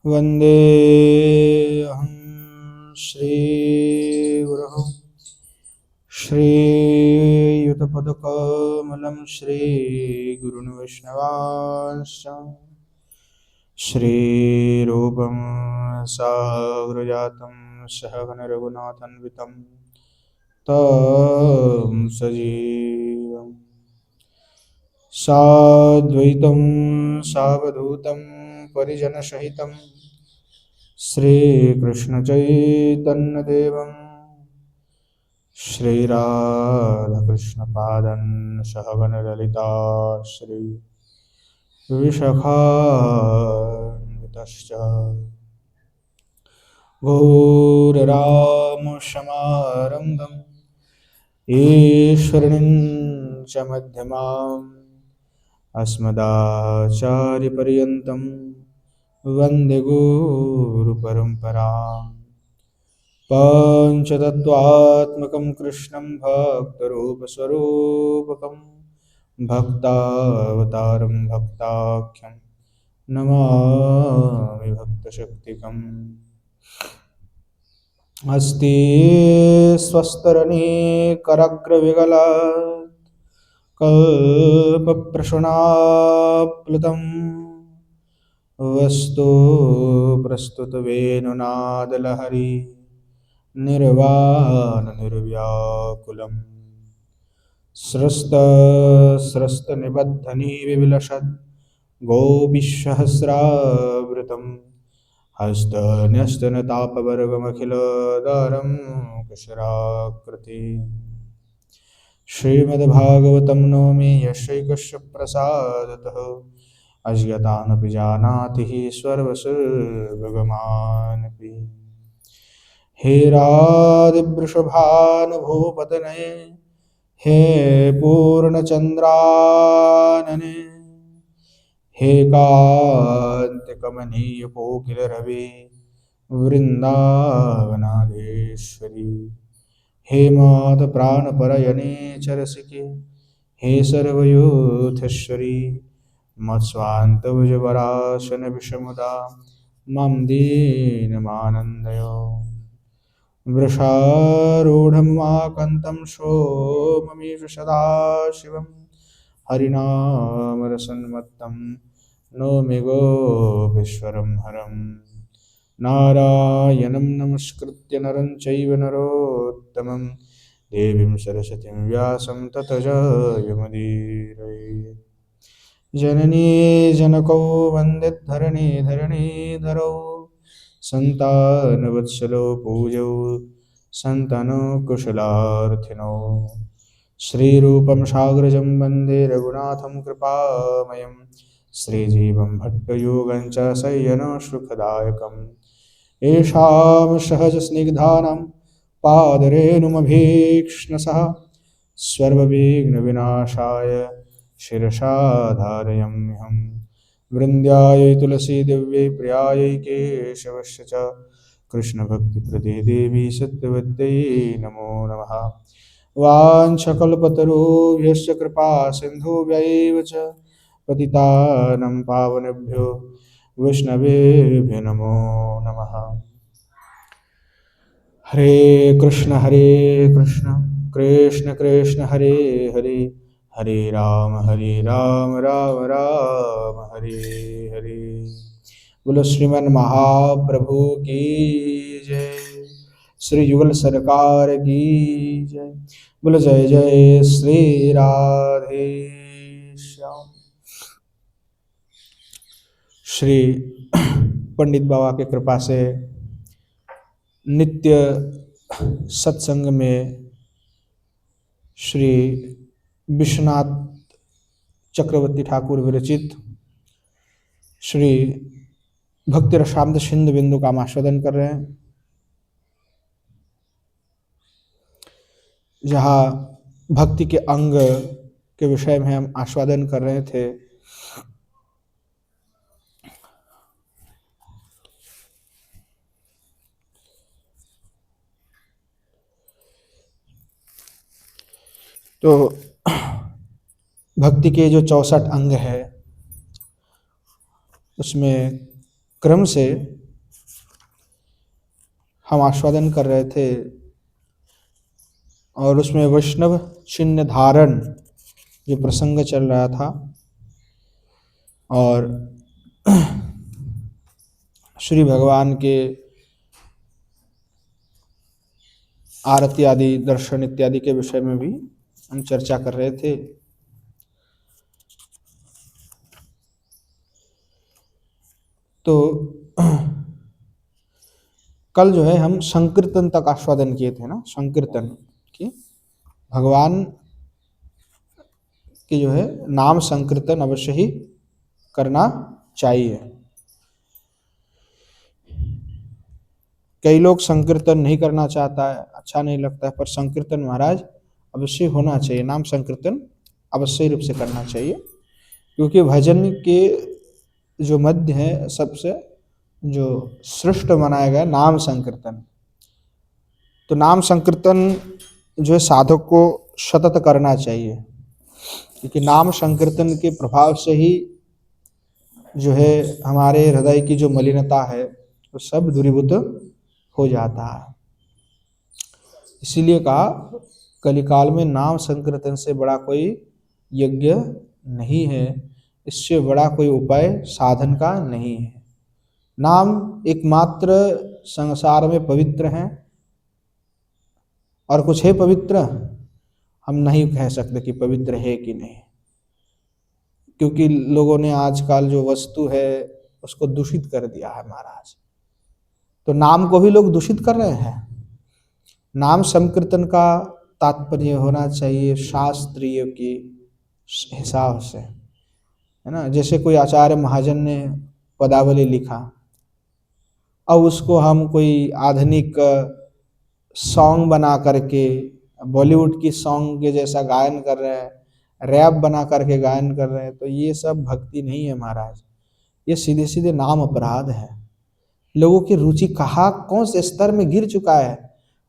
वन्देऽहं श्रीगुरुः श्रीयुतपदकमलं श्रीगुरुन् वैष्णवांश्च श्रीरूपं साग्रजातं सहगणरघुनाथान्वितं तं सजीवम् साद्वैतं सावधूतं परिजनसहितं श्रीकृष्णचैतन्यदेवं श्रीराधाकृष्णपादं सहगणललिता श्रीविशाखान्वितश्च घोररामसमारम्भं ईश्वरीं च मध्यमाम् अस्मदाचार्यपर्यन्तं वन्दे गुरुपरम्पराम् पञ्चतत्त्वात्मकं कृष्णं भक्तरूपस्वरूपकं भक्तावतारं भक्ताख्यं नमामि भक्तशक्तिकम् अस्ति स्वस्तरणे कल्पप्रशुनाप्लुतं वस्तु प्रस्तुतवेणुनादलहरी निर्वाणनिर्व्याकुलं स्रस्तस्रस्तनिबद्धनिविलसद् गोपीसहस्रावृतं हस्तन्यस्तनतापवर्गमखिलदारं कुशराकृति श्रीमद्भागवतं नौमि यस्यैकस्य प्रसादतः अज्ञातानपि जानाति सर्वसर्वभगवानपि हे राधिवृषभानुभूपतनये हे पूर्णचन्द्रानने हे कान्तिकमनीयकोकिलरवे वृन्दावनाधीश्वरी हे मातप्राणपरयणे चरसिके हे सर्वयोधेश्वरी मत्स्वान्तभुजवराशनविषमुदा मां दीनमानन्दय वृषारूढमाकन्तं सोममीश सदाशिवं हरिनामरसन्मत्तं नौमि गोपीश्वरं हरं नारायणं नमस्कृत्य नरं चैव नरोत्तमं देवीं सरस्वतीं व्यासं ततो जयमुदीरये जननी जनकौ वन्दे धरणीधरो सन्तानवत्सलो पूजौ सन्तानकुशलार्थिनो श्रीरूपं साग्रजं वन्दे रघुनाथं कृपामयं श्रीजीवं भट्टयोगं च शय्यनसुखदायकम् येषां सहजस्निग्धानां पादरेणुमभीक्ष्णसः सर्वविघ्नविनाशाय शिरसा धारयाम्यहं वृन्द्यायै तुलसीदेव्यै प्रियायै केशवस्य च कृष्णभक्तिप्रदे देवी सत्यवत्यै नमो नमः वाञ्छकल्पतरुभ्यश्च कृपा सिन्धुभ्यैव च पतितानं पावनेभ्यो वैष्णवेभ्यो नमो नमः हरे कृष्ण कृष्ण कृष्ण हरे हरे हरे राम राम राम हरे हरे। बोलो श्रीमन महाप्रभु की जय, श्री युगल सरकार की जय। बोलो जय जय श्री राधे श्याम। श्री पंडित बाबा की कृपा से नित्य सत्संग में श्री विश्वनाथ चक्रवर्ती ठाकुर विरचित श्री भक्ति रसामृत सिंधु बिंदु का हम आस्वादन कर रहे हैं, जहाँ भक्ति के अंग के विषय में हम आस्वादन कर रहे थे। तो भक्ति के जो 64 अंग है, उसमें क्रम से हम आस्वादन कर रहे थे और उसमें वैष्णव चिन्ह धारण जो प्रसंग चल रहा था और श्री भगवान के आरती आदि दर्शन इत्यादि के विषय में भी हम चर्चा कर रहे थे। तो कल जो है हम संकीर्तन तक आस्वादन किए थे ना, संकीर्तन की भगवान की जो है नाम संकीर्तन अवश्य ही करना चाहिए। कई लोग संकीर्तन नहीं करना चाहता है, अच्छा नहीं लगता है, पर संकीर्तन महाराज अवश्य होना चाहिए, नाम संकीर्तन अवश्य रूप से करना चाहिए, क्योंकि भजन के जो मध्य है सबसे जो श्रेष्ठ बनाया गया नाम संकीर्तन। तो नाम संकीर्तन जो है साधक को सतत करना चाहिए, क्योंकि नाम संकीर्तन के प्रभाव से ही जो है हमारे हृदय की जो मलिनता है वो सब दूरीभूत हो जाता है। इसीलिए कहा कलिकाल में नाम संकीर्तन से बड़ा कोई यज्ञ नहीं है, इससे बड़ा कोई उपाय साधन का नहीं है। नाम एकमात्र संसार में पवित्र है, और कुछ है पवित्र हम नहीं कह सकते कि पवित्र है कि नहीं, क्योंकि लोगों ने आजकल जो वस्तु है उसको दूषित कर दिया है महाराज। तो नाम को भी लोग दूषित कर रहे हैं। नाम संकीर्तन का तात्पर्य होना चाहिए शास्त्रीय के हिसाब से, है ना। जैसे कोई आचार्य महाजन ने पदावली लिखा, अब उसको हम कोई आधुनिक सॉन्ग बना करके बॉलीवुड की सॉन्ग के जैसा गायन कर रहे हैं, रैप बना करके गायन कर रहे हैं, तो ये सब भक्ति नहीं है महाराज, ये सीधे सीधे नाम अपराध है। लोगों की रुचि कहाँ कौन से स्तर में गिर चुका है,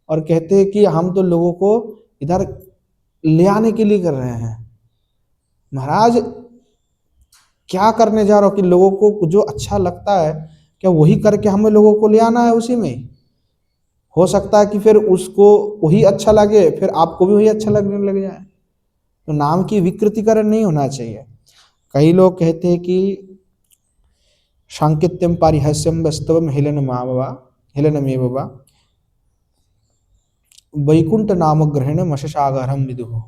और कहते हैं कि हम तो लोगों को इधर ले आने के लिए कर रहे हैं। महाराज क्या करने जा रहे हो कि लोगों को जो अच्छा लगता है क्या वही करके हमें लोगों को ले आना है उसी में? हो सकता है कि फिर उसको वही अच्छा लगे, फिर आपको भी वही अच्छा लगने लग जाए। तो नाम की विकृतिकरण नहीं होना चाहिए। कई लोग कहते हैं कि सांकेत्यम पारिहास्यम वास्तवम हेलनमेव वा वैकुंठ नाम ग्रहण मशसागरम विदुः।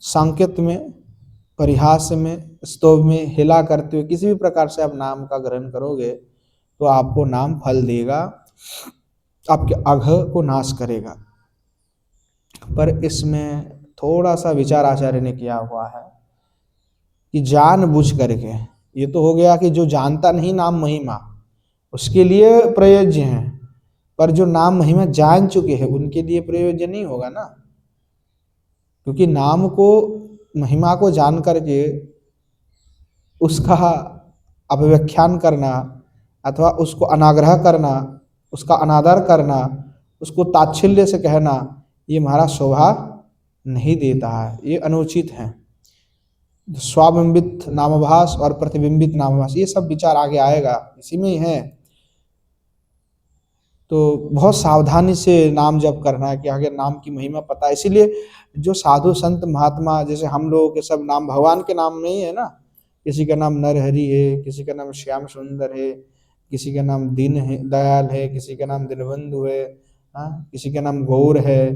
सांकेत में, परिहास में, स्तव में, हेला करते हुए किसी भी प्रकार से आप नाम का ग्रहण करोगे तो आपको नाम फल देगा, आपके अघ को नाश करेगा। पर इसमें थोड़ा सा विचार आचार्य ने किया हुआ है कि जानबूझ करके, ये तो हो गया कि जो जानता नहीं नाम महिमा उसके लिए प्रयोज्य है, पर जो नाम महिमा जान चुके हैं उनके लिए प्रयोज्य नहीं होगा ना। क्योंकि नाम को महिमा को जान करके उसका अपव्याख्यान करना अथवा उसको अनाग्रह करना, उसका अनादर करना, उसको ताच्छल्य से कहना, ये हमारा शोभा नहीं देता है, ये अनुचित है। स्वाबिंबित नामभास और प्रतिबिंबित नामभास, ये सब विचार आगे आएगा, इसी में ही है। तो बहुत सावधानी से नाम जप करना है कि आगे नाम की महिमा पता है। इसीलिए जो साधु संत महात्मा, जैसे हम लोगों के सब नाम भगवान के नाम नहीं है ना, किसी का नाम नरहरि है, किसी का नाम श्याम सुंदर है, किसी का नाम दीन है दयाल है, किसी का नाम दीनबंधु है, किसी का नाम गौर है।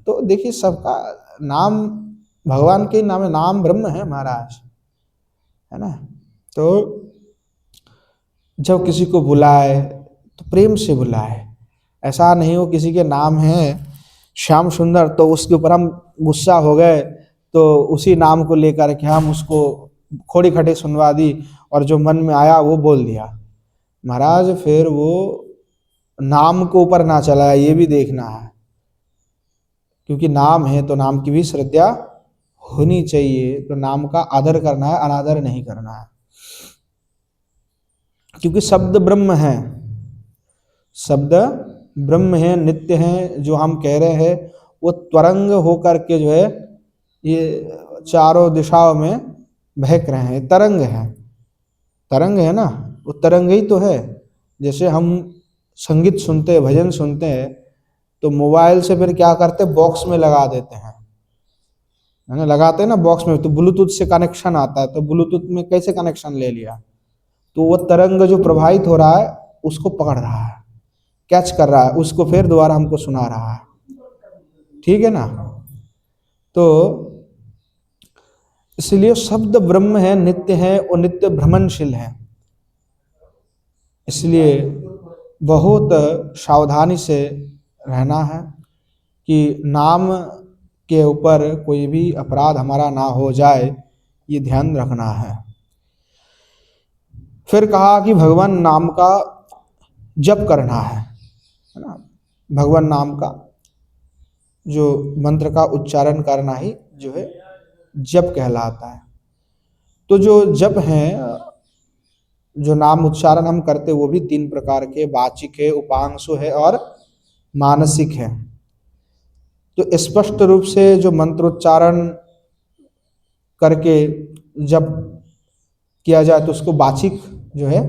तो देखिए सबका नाम भगवान के नाम है, नाम ब्रह्म है महाराज, है ना। तो जब किसी को बुलाए तो प्रेम से बुलाए, ऐसा नहीं हो किसी के नाम है श्याम सुंदर तो उसके ऊपर हम गुस्सा हो गए तो उसी नाम को लेकर के हम उसको खोड़ी खटे सुनवा दी और जो मन में आया वो बोल दिया। महाराज फिर वो नाम को ऊपर ना चला है, ये भी देखना है, क्योंकि नाम है तो नाम की भी श्रद्धा होनी चाहिए। तो नाम का आदर करना है, अनादर नहीं करना है, क्योंकि शब्द ब्रह्म है, शब्द ब्रह्म है, नित्य है। जो हम कह रहे हैं वो त्वरंग होकर के जो है ये चारों दिशाओं में बहक रहे हैं, तरंग है, तरंग है ना। वो तरंग ही तो है। जैसे हम संगीत सुनते हैं, भजन सुनते हैं, तो मोबाइल से फिर क्या करते हैं, बॉक्स में लगा देते हैं, है ना, लगाते हैं ना बॉक्स में, तो ब्लूटूथ से कनेक्शन आता है, तो ब्लूटूथ में कैसे कनेक्शन ले लिया, तो वो तरंग जो प्रवाहित हो रहा है उसको पकड़ रहा है, कैच कर रहा है, उसको फिर दोबारा हमको सुना रहा है। ठीक है ना। तो इसलिए शब्द ब्रह्म है, नित्य है और नित्य भ्रमणशील है। इसलिए बहुत सावधानी से रहना है कि नाम के ऊपर कोई भी अपराध हमारा ना हो जाए, ये ध्यान रखना है। फिर कहा कि भगवान नाम का जप करना है ना। भगवान नाम का जो मंत्र का उच्चारण करना ही जो है जप कहलाता है। तो जो जप है, जो नाम उच्चारण हम करते वो भी 3 प्रकार के, वाचिक है, उपांशु है और मानसिक है। तो स्पष्ट रूप से जो मंत्रोच्चारण करके जब किया जाए तो उसको वाचिक जो है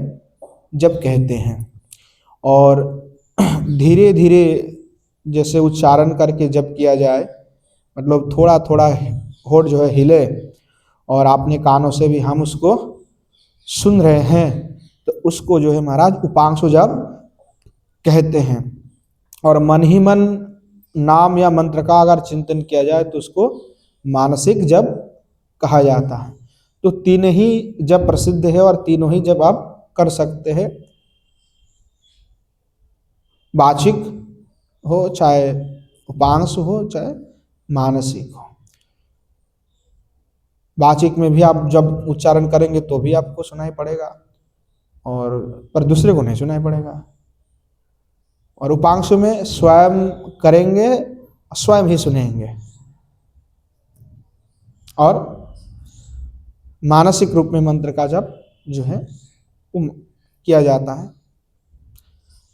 जप कहते हैं। और धीरे धीरे जैसे उच्चारण करके जप किया जाए, मतलब थोड़ा थोड़ा होठ जो है हिले और आपने कानों से भी हम उसको सुन रहे हैं, तो उसको जो है महाराज उपांशु जप कहते हैं। और मन ही मन नाम या मंत्र का अगर चिंतन किया जाए तो उसको मानसिक जप कहा जाता है। तो 3 ही जप प्रसिद्ध है और तीनों ही जप आप कर सकते हैं, वाचिक हो चाहे उपांशु हो चाहे मानसिक हो। वाचिक में भी आप जब उच्चारण करेंगे तो भी आपको सुनाई पड़ेगा, और पर दूसरे को नहीं सुनाई पड़ेगा। और उपांशु में स्वयं करेंगे, स्वयं ही सुनेंगे। और मानसिक रूप में मंत्र का जप जो है किया जाता है।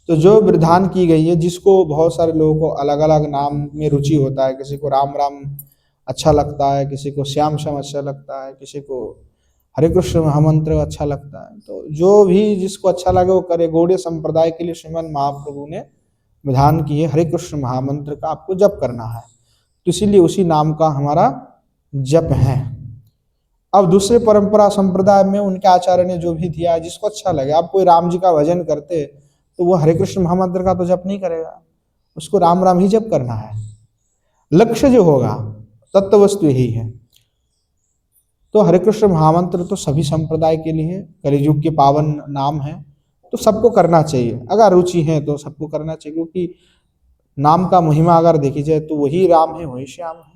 तो जो विधान की गई है, जिसको बहुत सारे लोगों को अलग अलग नाम में रुचि होता है, किसी को राम राम अच्छा लगता है, किसी को श्याम श्याम अच्छा लगता है, किसी को हरे कृष्ण महामंत्र अच्छा लगता है, तो जो भी जिसको अच्छा लगे वो करे। गौड़ीय संप्रदाय के लिए श्रीमद महाप्रभु ने विधान की है हरे कृष्ण महामंत्र का आपको जप करना है, तो इसीलिए उसी नाम का हमारा जप है। अब दूसरे परंपरा संप्रदाय में उनके आचार्य ने जो भी दिया है, जिसको अच्छा लगे, आप कोई राम जी का भजन करते तो वो हरे कृष्ण महामंत्र का तो जप नहीं करेगा, उसको राम राम ही जप करना है। लक्ष्य जो होगा तत्व वस्तु यही है। तो हरे कृष्ण महामंत्र तो सभी संप्रदाय के लिए, कलियुग के पावन नाम है, तो सबको करना चाहिए। अगर रुचि है तो सबको करना चाहिए, क्योंकि नाम का महिमा अगर देखी जाए तो वही राम है वही श्याम है।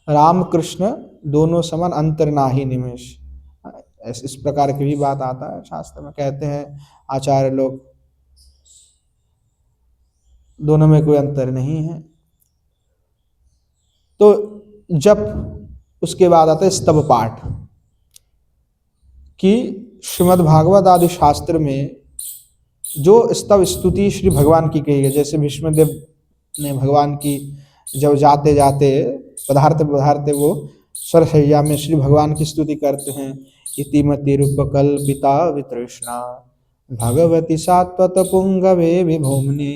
राम कृष्ण दोनों समान अंतर नाही निमेष, इस प्रकार की भी बात आता है शास्त्र में, कहते हैं आचार्य लोग, दोनों में कोई अंतर नहीं है। तो जब उसके बाद आता है स्तव पाठ, कि श्रीमद् भागवत आदि शास्त्र में जो स्तव स्तुति श्री भगवान की कही है, जैसे भीष्मदेव ने भगवान की जब जाते जाते पधारते पधारते वो सरसैया में श्री भगवान की स्तुति करते हैं, इतिमति रूपकल्पिता वितृष्णा भगवती सात्वत पुंगवे विभूमनि,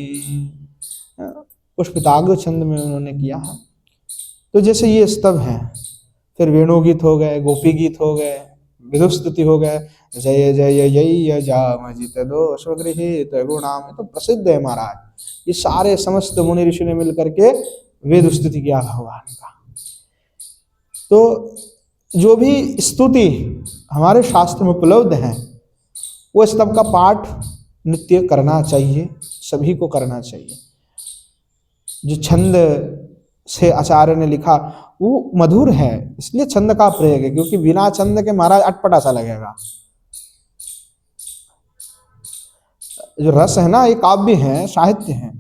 पुष्पिताग्र छंद में उन्होंने किया है। तो जैसे ये स्तव हैं, फिर वेणु गीत हो गए, गोपी गीत हो गए, विदुस्तुति हो गए, जय जय जय जामजित दोष गृहीत गुणाम, तो प्रसिद्ध है महाराज। ये सारे समस्त मुनि ऋषि ने मिलकर के वेद स्तुति किया भगवान का। तो जो भी स्तुति हमारे शास्त्र में उपलब्ध है, वो स्तव का पाठ नित्य करना चाहिए, सभी को करना चाहिए। जो छंद से आचार्य ने लिखा वो मधुर है, इसलिए छंद का प्रयोग है, क्योंकि बिना छंद के महाराज अटपटा सा लगेगा। जो रस है ना, ये काव्य है, साहित्य है,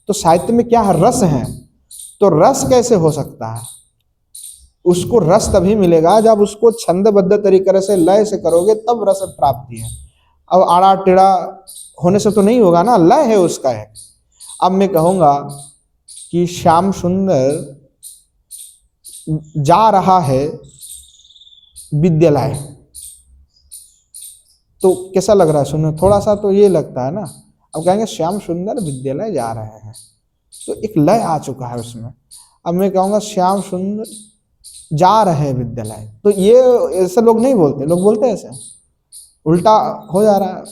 तो साहित्य में क्या है, रस है। तो रस कैसे हो सकता है, उसको रस तभी मिलेगा जब उसको छंदबद्ध तरीके से लय से करोगे, तब रस प्राप्ति है। अब आड़ा टेढ़ा होने से तो नहीं होगा ना, लय है उसका है। अब मैं कहूँगा कि श्याम सुंदर जा रहा है विद्यालय, तो कैसा लग रहा है सुनने? थोड़ा सा तो ये लगता है ना। अब कहेंगे श्याम सुंदर विद्यालय जा रहे हैं, तो एक लय आ चुका है उसमें। अब मैं कहूँगा श्याम सुंदर जा रहे हैं विद्यालय, तो ये ऐसे लोग नहीं बोलते, लोग बोलते हैं ऐसे, उल्टा हो जा रहा है।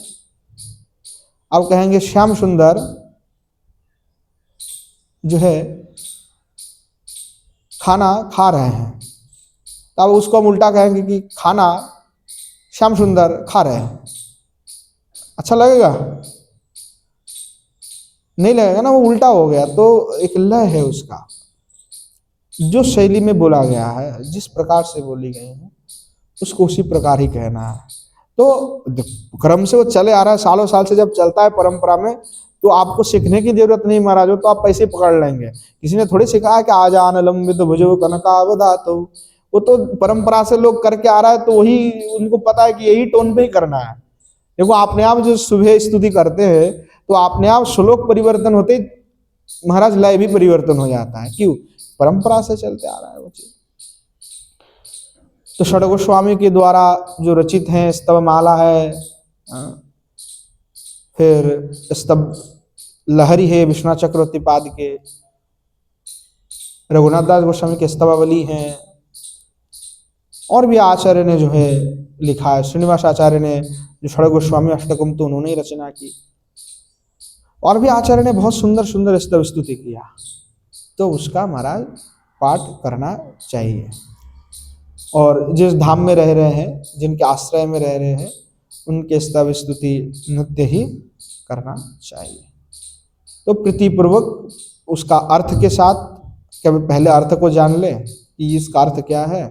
अब कहेंगे श्याम सुंदर जो है खाना खा रहे हैं, तब उसको हम उल्टा कहेंगे कि खाना श्याम सुंदर खा रहे हैं। अच्छा लगेगा? नहीं लगेगा ना, वो उल्टा हो गया। तो एक लय है उसका, जो शैली में बोला गया है, जिस प्रकार से बोली गई है, उसको उसी प्रकार ही कहना है। तो क्रम से वो चले आ रहा है, सालों साल से जब चलता है परंपरा में, तो आपको सीखने की जरूरत नहीं महाराज, हो तो आप पैसे पकड़ लेंगे। किसी ने थोड़ी सिखाया कि आजान लंबित भुजो कनकावदात, वो तो परंपरा से लोग करके आ रहा है, तो वही उनको पता है कि यही टोन पे ही करना है। देखो अपने आप जो सुबह स्तुति करते हैं, तो अपने आप श्लोक परिवर्तन होते महाराज लय भी परिवर्तन हो जाता है। क्यों? परंपरा से चलते आ रहा है वो चीज। तो षड गोस्वामी के द्वारा जो रचित है स्तव माला है, फिर स्तव लहरी है विश्वनाथ चक्रवर्ती पाद के, रघुनाथ दास गोस्वामी के स्तवावली हैं, और भी आचार्य ने जो है लिखा है। श्रीनिवास आचार्य ने जो षड गोस्वामी अष्टकम, तो उन्होंने ही रचना की। और भी आचार्य ने बहुत सुंदर सुंदर स्तव स्तुति किया, तो उसका महाराज पाठ करना चाहिए। और जिस धाम में रह रहे हैं, जिनके आश्रय में रह रहे हैं, उनके स्तव स्तुति नित्य ही करना चाहिए। तो प्रीतिपूर्वक उसका अर्थ के साथ, कभी पहले अर्थ को जान ले कि इसका अर्थ क्या है,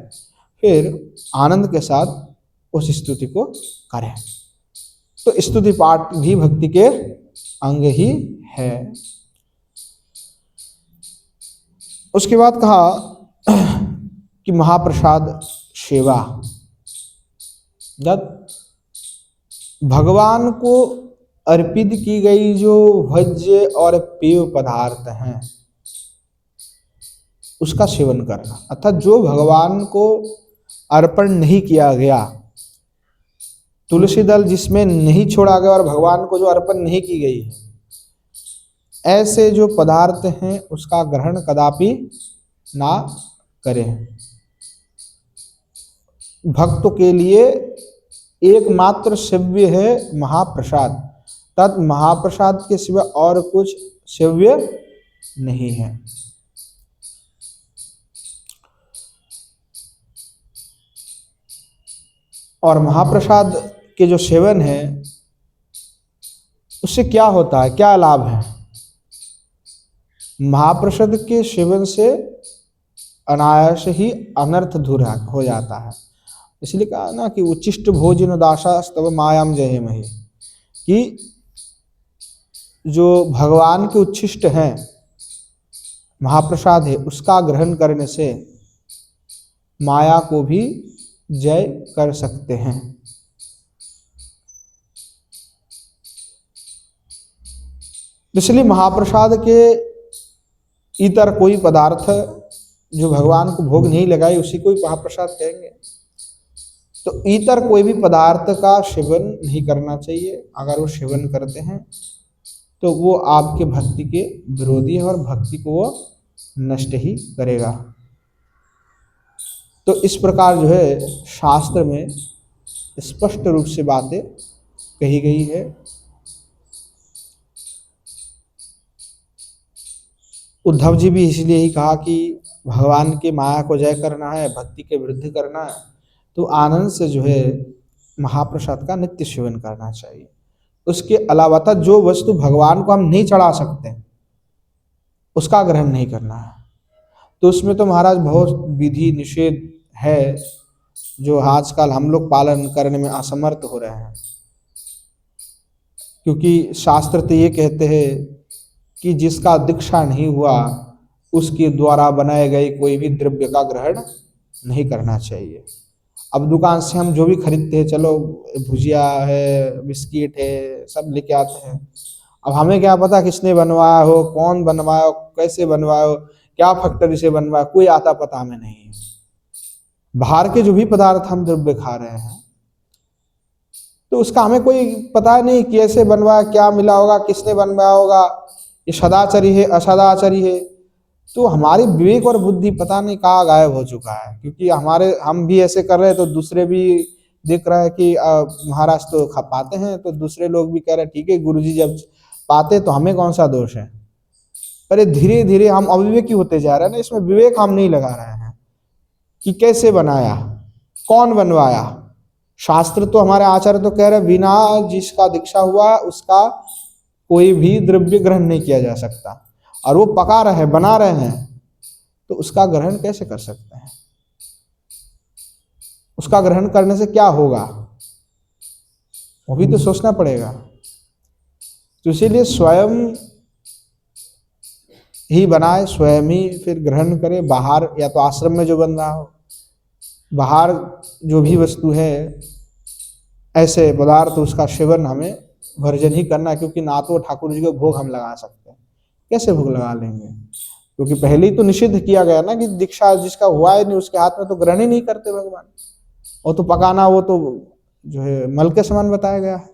फिर आनंद के साथ उस स्तुति को करें। तो स्तुति पाठ भी भक्ति के अंग ही है। उसके बाद कहा कि महाप्रसाद सेवा, जब भगवान को अर्पित की गई जो भोज्य और पेय पदार्थ हैं, उसका सेवन करना, अर्थात जो भगवान को अर्पण नहीं किया गया, तुलसी दल जिसमें नहीं छोड़ा गया और भगवान को जो अर्पण नहीं की गई है, ऐसे जो पदार्थ हैं उसका ग्रहण कदापि ना करें। भक्तों के लिए एकमात्र सेव्य है महाप्रसाद, तत् महाप्रसाद के सिवा और कुछ सेव्य नहीं है। और महाप्रसाद के जो सेवन है उससे क्या होता है, क्या लाभ है? महाप्रसाद के सेवन से अनायास ही अनर्थ दूर हो जाता है। इसलिए कहा ना कि उच्चिष्ट भोजन दासा स्तव मायाम जय मही, कि जो भगवान के उच्छिष्ट हैं, महाप्रसाद है, उसका ग्रहण करने से माया को भी जय कर सकते हैं। इसलिए महाप्रसाद के इतर कोई पदार्थ जो भगवान को भोग नहीं लगाए, उसी को ही महाप्रसाद कहेंगे। तो इतर कोई भी पदार्थ का सेवन नहीं करना चाहिए। अगर वो सेवन करते हैं तो वो आपके भक्ति के विरोधी है और भक्ति को वो नष्ट ही करेगा। तो इस प्रकार जो है शास्त्र में स्पष्ट रूप से बातें कही गई है। उद्धव जी भी इसलिए ही कहा कि भगवान की माया को जय करना है, भक्ति के वृद्धि करना है, तो आनंद से जो है महाप्रसाद का नित्य सेवन करना चाहिए। उसके अलावा जो वस्तु भगवान को हम नहीं चढ़ा सकते उसका ग्रहण नहीं करना है। तो उसमें तो महाराज बहुत विधि निषेध है जो आजकल हम लोग पालन करने में असमर्थ हो रहे हैं। क्योंकि शास्त्र तो ये कहते हैं कि जिसका दीक्षा नहीं हुआ उसके द्वारा बनाए गए कोई भी द्रव्य का ग्रहण नहीं करना चाहिए। अब दुकान से हम जो भी खरीदते हैं, चलो भुजिया है, बिस्किट है, सब लेके आते हैं। अब हमें क्या पता किसने बनवाया हो, कौन बनवाया हो, कैसे बनवाया हो, क्या फैक्ट्री से बनवाया, कोई आता पता हमें नहीं है। बाहर के जो भी पदार्थ हम द्रव्य खा रहे हैं, तो उसका हमें कोई पता नहीं कैसे बनवाया, क्या मिला होगा, किसने बनवाया होगा, ये सदाचारी है असदाचारी है। तो हमारी विवेक और बुद्धि पता नहीं कहाँ गायब हो चुका है, क्योंकि हम भी ऐसे कर रहे हैं तो दूसरे भी देख रहा है कि महाराज तो खा पाते हैं, तो दूसरे लोग भी कह रहे हैं ठीक है गुरुजी जब पाते तो हमें कौन सा दोष है। पर ये धीरे धीरे हम अविवेकी होते जा रहे हैं ना, इसमें विवेक हम नहीं लगा रहे हैं कि कैसे बनाया, कौन बनवाया। शास्त्र तो हमारे आचार्य तो कह रहे बिना जिसका दीक्षा हुआ उसका कोई भी द्रव्य ग्रहण नहीं किया जा सकता, और वो पका रहे बना रहे हैं तो उसका ग्रहण कैसे कर सकते हैं, उसका ग्रहण करने से क्या होगा, वो भी तो सोचना पड़ेगा। तो इसीलिए स्वयं ही बनाए, स्वयं ही फिर ग्रहण करे। बाहर या तो आश्रम में जो बन रहा हो, बाहर जो भी वस्तु है ऐसे पदार्थ उसका सेवन हमें वर्जन ही करना है, क्योंकि ना तो ठाकुर जी को भोग हम लगा सकते हैं, कैसे भोग लगा लेंगे, क्योंकि पहले ही तो निषिद्ध किया गया ना कि दीक्षा जिसका हुआ है नहीं उसके हाथ में तो ग्रहण ही नहीं करते भगवान। वो तो पकाना वो तो जो है मल के समान बताया गया है।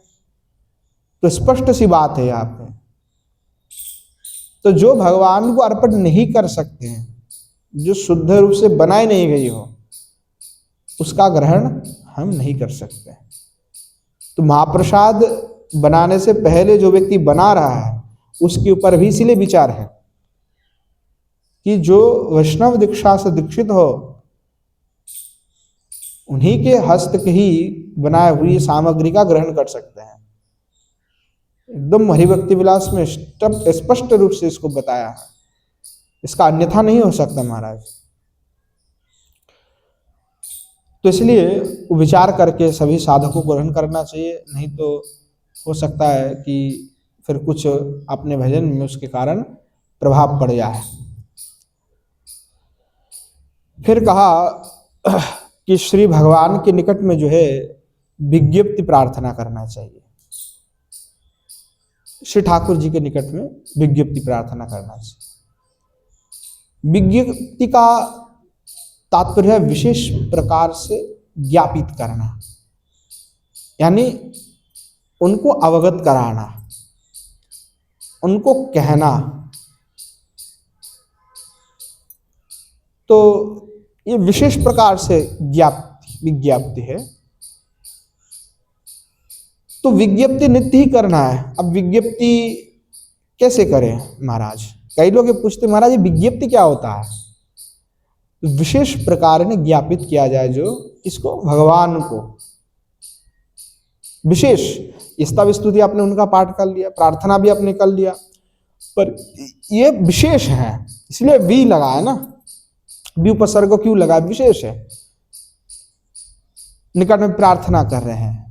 तो स्पष्ट सी बात है यहाँ पे। तो जो भगवान को अर्पण नहीं कर सकते हैं, जो शुद्ध रूप से बनाई नहीं गई हो, उसका ग्रहण हम नहीं कर सकते। तो महाप्रसाद बनाने से पहले जो व्यक्ति बना रहा है उसके ऊपर भी इसीलिए विचार है कि जो वैष्णव दीक्षा से दीक्षित हो उन्हीं के हस्त की ही बनाई हुई सामग्री का ग्रहण कर सकते हैं। एकदम हरिभक्ति विलास में स्पष्ट रूप से इसको बताया है, इसका अन्यथा नहीं हो सकता महाराज। तो इसलिए विचार करके सभी साधकों को ग्रहण करना चाहिए, नहीं तो हो सकता है कि फिर कुछ अपने भजन में उसके कारण प्रभाव पड़ जाए। फिर कहा कि श्री भगवान के निकट में जो है विज्ञप्ति प्रार्थना करना चाहिए, श्री ठाकुर जी के निकट में विज्ञप्ति प्रार्थना करना चाहिए। विज्ञप्ति का तात्पर्य है विशेष प्रकार से ज्ञापित करना, यानी उनको अवगत कराना, उनको कहना। तो ये विशेष प्रकार से विज्ञप्ति है। तो विज्ञप्ति नित्य ही करना है। अब विज्ञप्ति कैसे करें महाराज? कई लोग ये पूछते महाराज ये विज्ञप्ति क्या होता है? विशेष प्रकार ने ज्ञापित किया जाए जो इसको भगवान को विशेष स्तव स्तुति आपने उनका पाठ कर लिया, प्रार्थना भी आपने कर लिया, पर ये विशेष है इसलिए वी लगा है ना, वी उपसर्ग क्यों लगा? विशेष है, निकट में प्रार्थना कर रहे हैं।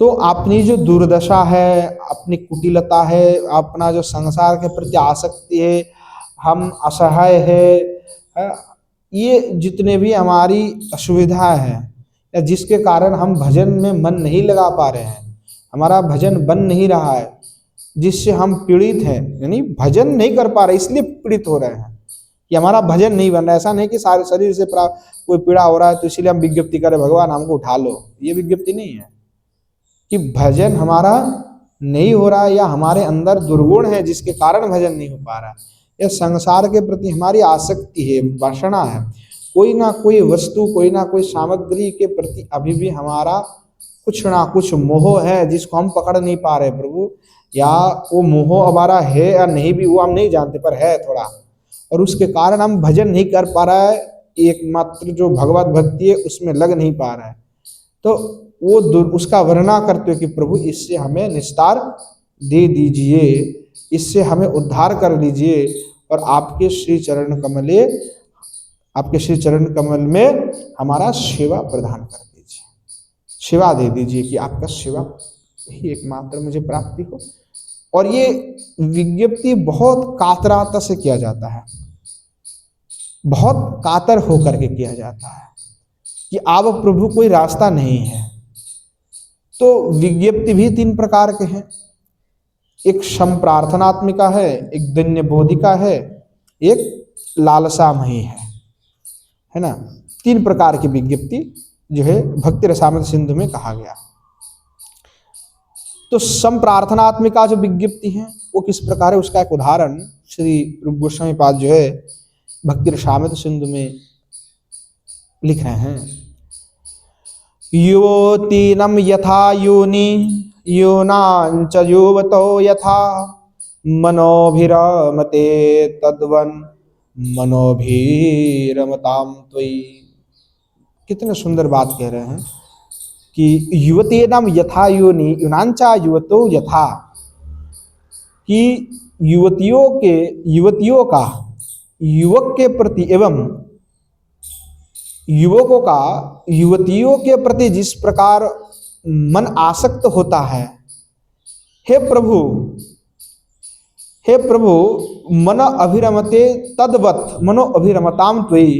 तो अपनी जो दुर्दशा है, अपनी कुटिलता है, अपना जो संसार के प्रति आसक्ति है, हम असहाय है, ये जितने भी हमारी असुविधा है या जिसके कारण हम भजन में मन नहीं लगा पा रहे हैं, हमारा भजन बन नहीं रहा है, जिससे हम पीड़ित हैं, यानी भजन नहीं कर पा रहे इसलिए पीड़ित हो रहे हैं कि हमारा भजन नहीं बन रहा। ऐसा नहीं कि सारे शरीर से कोई पीड़ा हो रहा है तो इसीलिए हम विज्ञप्ति करें भगवान हमको उठा लो, ये विज्ञप्ति नहीं है। कि भजन हमारा नहीं हो रहा है या हमारे अंदर दुर्गुण है जिसके कारण भजन नहीं हो पा रहा है, या संसार के प्रति हमारी आसक्ति है, वासना है, कोई ना कोई वस्तु, कोई ना कोई सामग्री के प्रति अभी भी हमारा कुछ ना कुछ मोह है जिसको हम पकड़ नहीं पा रहे प्रभु, या वो मोह हमारा है या नहीं भी वो हम नहीं जानते, पर है थोड़ा, और उसके कारण हम भजन नहीं कर पा रहा है, एकमात्र जो भगवत भक्ति है उसमें लग नहीं पा रहा है। तो वो उसका वर्णना करते हो कि प्रभु इससे हमें निस्तार दे दीजिए, इससे हमें उद्धार कर लीजिए, और आपके श्री चरण कमल में हमारा सेवा प्रदान कर दीजिए, सेवा दे दीजिए कि आपका सेवा ही एकमात्र मुझे प्राप्ति हो। और ये विज्ञप्ति बहुत कातरता से किया जाता है, बहुत कातर होकर के किया जाता है कि अब प्रभु कोई रास्ता नहीं है। तो विज्ञप्ति भी 3 प्रकार के हैं, एक संप्रार्थनात्मिका है, एक दन्य बोधिका है, एक लालसामयी है ना। 3 प्रकार की विज्ञप्ति जो है भक्ति रसामृत सिंधु में कहा गया। तो संप्रार्थनात्मिका जो विज्ञप्ति है वो किस प्रकार है, उसका एक उदाहरण श्री रूप गोस्वामी पाद जो है भक्ति रसामृत सिंधु में लिख रहे हैं। युवतीनम यथा योनि योनांच युवतो यथा मनोभिरमते तद्वन मनोभिरमताम त्वयि। कितने सुंदर बात कह रहे हैं कि युवती नाम यथा योनि युनांचा युवतो यथा, कि युवतियों का युवक के प्रति एवं युवकों का युवतियों के प्रति जिस प्रकार मन आसक्त होता है, हे प्रभु मन अभिरमते तद्वत मनो अभिरमताम त्वयि,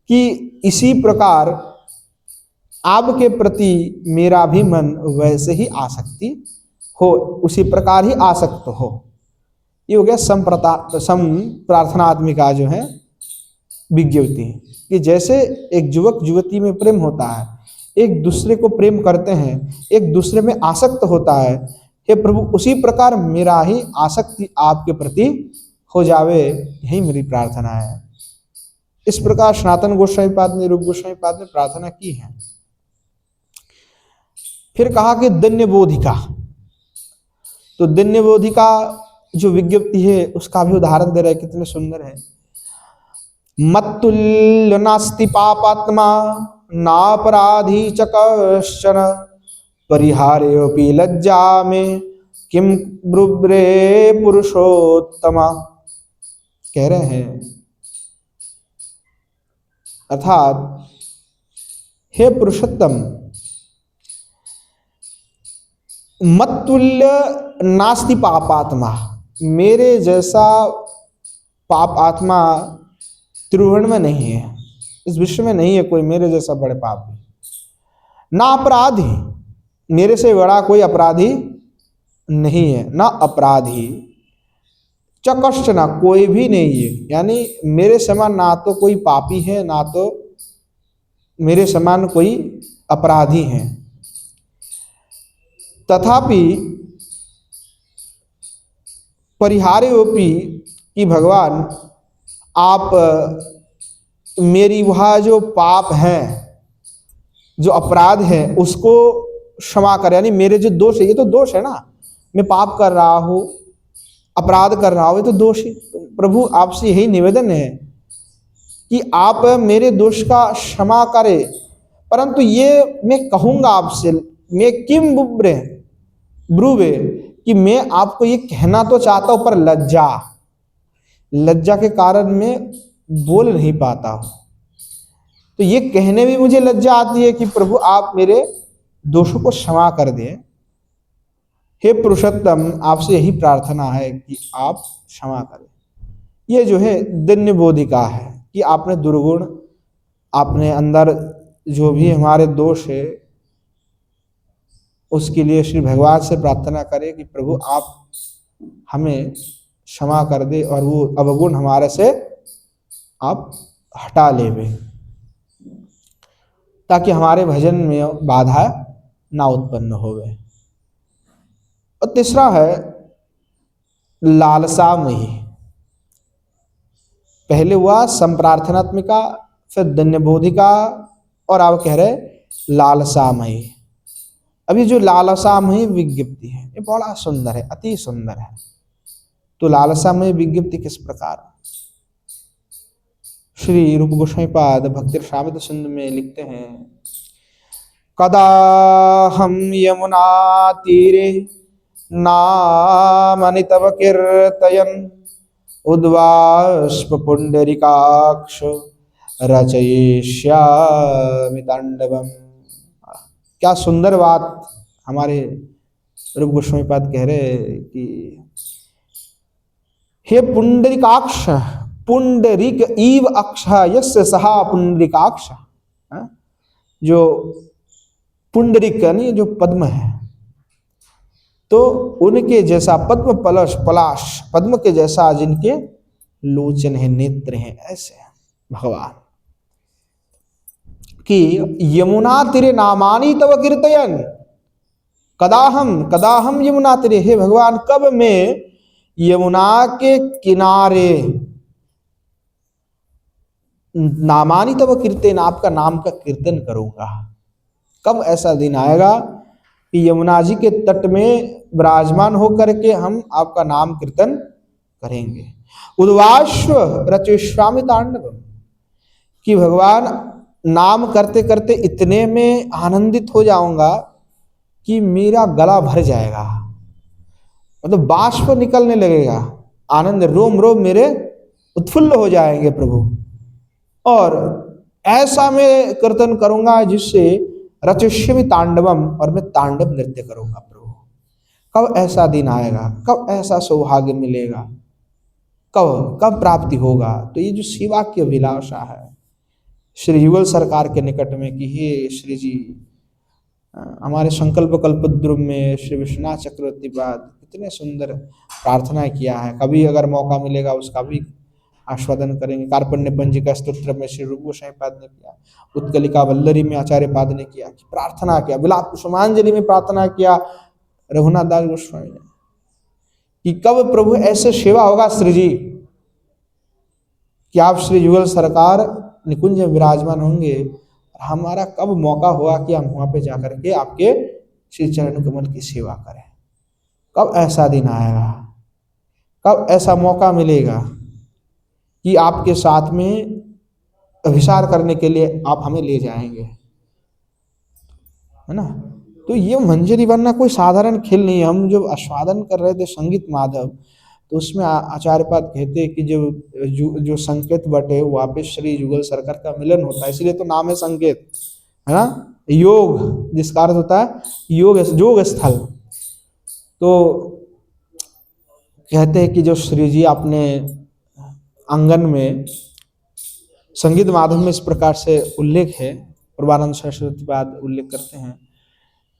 कि इसी प्रकार आपके प्रति मेरा भी मन वैसे ही आसक्ति हो, उसी प्रकार ही आसक्त हो। ये हो गया संप्रार्थनात्मिका जो है विज्ञप्ति, कि जैसे एक युवक युवती में प्रेम होता है, एक दूसरे को प्रेम करते हैं, एक दूसरे में आसक्त होता है, हे प्रभु उसी प्रकार मेरा ही आसक्ति आपके प्रति हो जावे, यही मेरी प्रार्थना है। इस प्रकार सनातन गोस्वामी पाद ने रूप गोस्वामी पाद ने प्रार्थना की है। फिर कहा कि दन्यबोधिका, तो दन्यबोधिका जो विज्ञप्ति है उसका भी उदाहरण दे रहे हैं, कितने सुंदर है। मत्तुल्य नास्ति पापात्मा नापराधी च कश्चन परिहार्योऽपि लज्जा में किम ब्रुव्रे पुरुषोत्तमा। कह रहे हैं अर्थात हे पुरुषोत्तम, मत्तुल्य नास्ति पापात्मा, मेरे जैसा पाप आत्मा त्रिभुवन में नहीं है, इस विश्व में नहीं है कोई मेरे जैसा बड़े पापी। ना अपराधी, मेरे से बड़ा कोई अपराधी नहीं है, ना अपराधी चकश्च, ना कोई भी नहीं है, यानी मेरे समान ना तो कोई पापी है ना तो मेरे समान कोई अपराधी है। तथापि परिहार्योऽपि, कि भगवान आप मेरी वह जो पाप है, जो अपराध है उसको क्षमा करें, यानी मेरे जो दोष है, ये तो दोष है ना, मैं पाप कर रहा हूँ, अपराध कर रहा हूँ, ये तो दोष है। प्रभु आपसे यही निवेदन है कि आप मेरे दोष का क्षमा करें, परंतु ये मैं कहूँगा आपसे, मैं किम ब्रुवे, कि मैं आपको ये कहना तो चाहता हूँ पर लज्जा के कारण मैं बोल नहीं पाता हूँ। तो ये कहने में मुझे लज्जा आती है कि प्रभु आप मेरे दोषों को क्षमा कर दें। हे पुरुषोत्तम, आपसे यही प्रार्थना है कि आप क्षमा करें। ये जो है दन्यबोधिका है कि आपने दुर्गुण, आपने अंदर जो भी हमारे दोष है उसके लिए श्री भगवान से प्रार्थना करें कि प्रभु आप हमें क्षमा कर दे और वो अवगुण हमारे से आप हटा लेवे, ताकि हमारे भजन में बाधा ना उत्पन्न होवे। और तीसरा है लालसामयी। पहले हुआ संप्रार्थनात्मिका, फिर दन्यबोधिका, और आप कह रहे लालसामयी। अभी जो लालसामयी विज्ञप्ति है ये बड़ा सुंदर है, अति सुंदर है। तो लालसामयी विज्ञप्ति किस प्रकार, श्री रूप गोस्वामी पाद भक्ति रसामृत सिंधु में लिखते हैं, कदा हम यमुना तीरे नामनि तव कीर्तयन् उद्वाष्प पुंडरीकाक्ष रचयिष्यामि तांडवम्। क्या सुंदर बात हमारे रूप गोस्वामी पाद कह रहे कि हे पुंडरीकाक्ष, पुंडरीक इव अक्ष यस्य सहा पुंडरीकाक्ष, जो पुंडरीक यानी जो पद्म है, तो उनके जैसा पद्म पलाश, पद्म के जैसा जिनके लोचन है, नेत्र हैं, ऐसे भगवान कि यमुना तीरे नामानि तव कीर्तयन्, कदाहम यमुना तीरे, हे भगवान कब मैं यमुना के किनारे नामानि तव कीर्तन, आपका नाम का कीर्तन करूंगा। कब ऐसा दिन आएगा कि यमुना जी के तट में विराजमान होकर के हम आपका नाम कीर्तन करेंगे। उद्वाश्व रचयिष्यामि तांडवम, कि भगवान नाम करते करते इतने में आनंदित हो जाऊंगा कि मेरा गला भर जाएगा, मतलब बाष्प निकलने लगेगा, आनंद रोम रोम मेरे उत्फुल्ल हो जाएंगे प्रभु। और ऐसा मैं कीर्तन करूंगा जिससे रचयिष्यामि तांडवम, और मैं तांडव नृत्य करूंगा प्रभु। कब ऐसा दिन आएगा, कब ऐसा सौभाग्य मिलेगा, कब कब प्राप्ति होगा? तो ये जो सेवा की अभिलाषा है श्री युगल सरकार के निकट में कि हे श्री जी, हमारे संकल्प कल्पद्रुम में श्री विश्वनाथ चक्रवर्ती पाद इतने सुंदर प्रार्थना किया है, कभी अगर मौका मिलेगा उसका भी आस्वादन करेंगे। कार्पण्य पंजिका स्तोत्र में श्री रूप गोसाई पाद ने किया, उत्कलिका वल्लरी में आचार्य पाद ने किया, प्रार्थना किया, विलाप कुसुमांजलि में प्रार्थना किया रघुनाथ दास गोस्वामी ने, कि कब प्रभु ऐसे सेवा होगा श्री जी कि आप श्री युगल सरकार निकुंज में विराजमान होंगे, हमारा कब मौका हुआ कि हम वहां पे जाकर के आपके श्री चरण कमल की सेवा करें। कब ऐसा दिन आएगा, कब ऐसा मौका मिलेगा कि आपके साथ में अभिसार करने के लिए आप हमें ले जाएंगे, है ना। तो ये मंजरी बनना कोई साधारण खेल नहीं है। हम जो आस्वादन कर रहे थे संगीत माधव, तो उसमें आचार्यपाद कहते हैं कि जो संकेत बटे वहाँ पे श्री युगल सरकार का मिलन होता है, इसलिए तो नाम है संकेत, है ना। योग जिसका अर्थ होता है योग स्थल। तो कहते हैं कि जो श्री जी अपने आंगन में संगीत माधव में इस प्रकार से उल्लेख है, प्रभानंद सरस्वती पाद उल्लेख करते हैं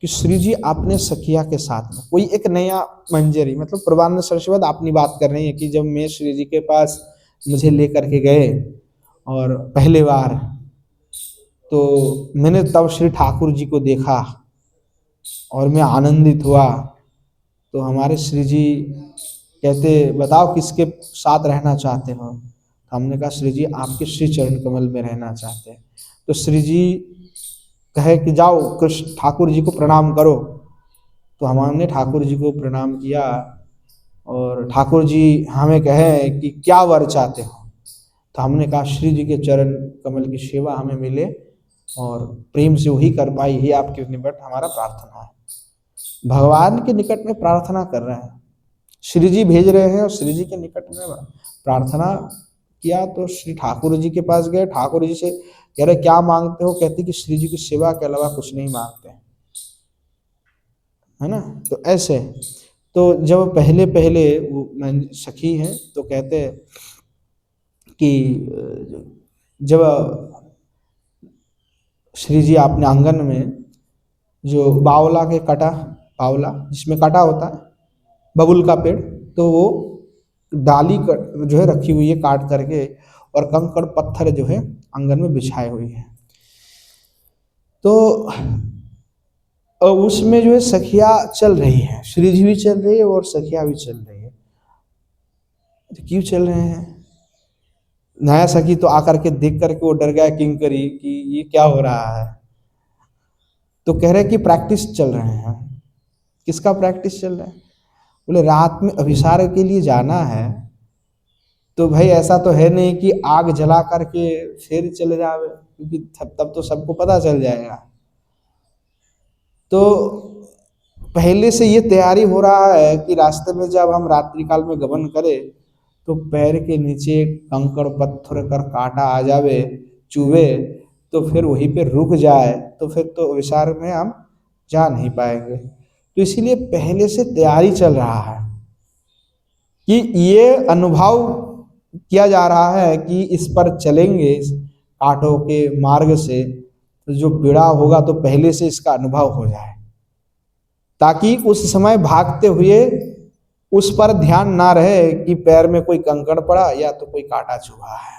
कि श्री जी आपने सखिया के साथ में कोई एक नया मंजरी, मतलब प्रभानंद सरस्वती पाद अपनी बात कर रही है कि जब मैं श्री जी के पास मुझे लेकर के गए और पहले बार, तो मैंने तब श्री ठाकुर जी को देखा और मैं आनंदित हुआ। तो हमारे श्री जी कहते, बताओ किसके साथ रहना चाहते हो? तो हमने कहा श्री जी आपके श्री चरण कमल में रहना चाहते हैं। तो श्री जी कहे कि जाओ कृष्ण ठाकुर जी को प्रणाम करो। तो हमने ठाकुर जी को प्रणाम किया और ठाकुर जी हमें कहे कि क्या वर चाहते हो? तो हमने कहा श्री जी के चरण कमल की सेवा हमें मिले और प्रेम से वही कर पाई, ही आपके निकट हमारा प्रार्थना है। भगवान के निकट में प्रार्थना कर रहे हैं, श्री जी भेज रहे हैं और श्री जी के निकट में प्रार्थना किया। तो श्री ठाकुर जी के पास गए, ठाकुर जी से कह रहे क्या मांगते हो? कहते कि श्री जी की सेवा के अलावा कुछ नहीं मांगते, है ना। तो ऐसे, तो जब पहले पहले वो सखी हैं तो कहते कि जब श्री जी अपने आंगन में जो बावला के कटा, बावला जिसमें कटा होता है बबुल का पेड़, तो वो डाली जो है रखी हुई है काट करके, और कंकड़ पत्थर जो है आंगन में बिछाए हुए हैं। तो उसमें जो है सखिया चल रही है, श्री जी भी चल रही है और सखिया भी चल रही है। तो क्यों चल रहे हैं? नया सखी तो आकर के देख करके वो डर गया किंकरी कि ये क्या हो रहा है। तो कह रहे कि प्रैक्टिस चल रहे हैं। किसका प्रैक्टिस चल रहा है? बोले रात में अभिसार के लिए जाना है, तो भाई ऐसा तो है नहीं कि आग जला करके फिर चले जावे, क्योंकि तब तो सबको पता चल जाएगा। तो पहले से ये तैयारी हो रहा है कि रास्ते में जब हम रात्रि काल में गमन करें तो पैर के नीचे कंकड़ पत्थर कर कांटा आ जावे, चुभे, तो फिर वहीं पे रुक जाए, तो फिर तो विचार में हम जा नहीं पाएंगे। तो इसीलिए पहले से तैयारी चल रहा है कि ये अनुभव किया जा रहा है कि इस पर चलेंगे, इस कांटों के मार्ग से, तो जो पीड़ा होगा तो पहले से इसका अनुभव हो जाए, ताकि उस समय भागते हुए उस पर ध्यान ना रहे कि पैर में कोई कंकड़ पड़ा या तो कोई कांटा चुभा है।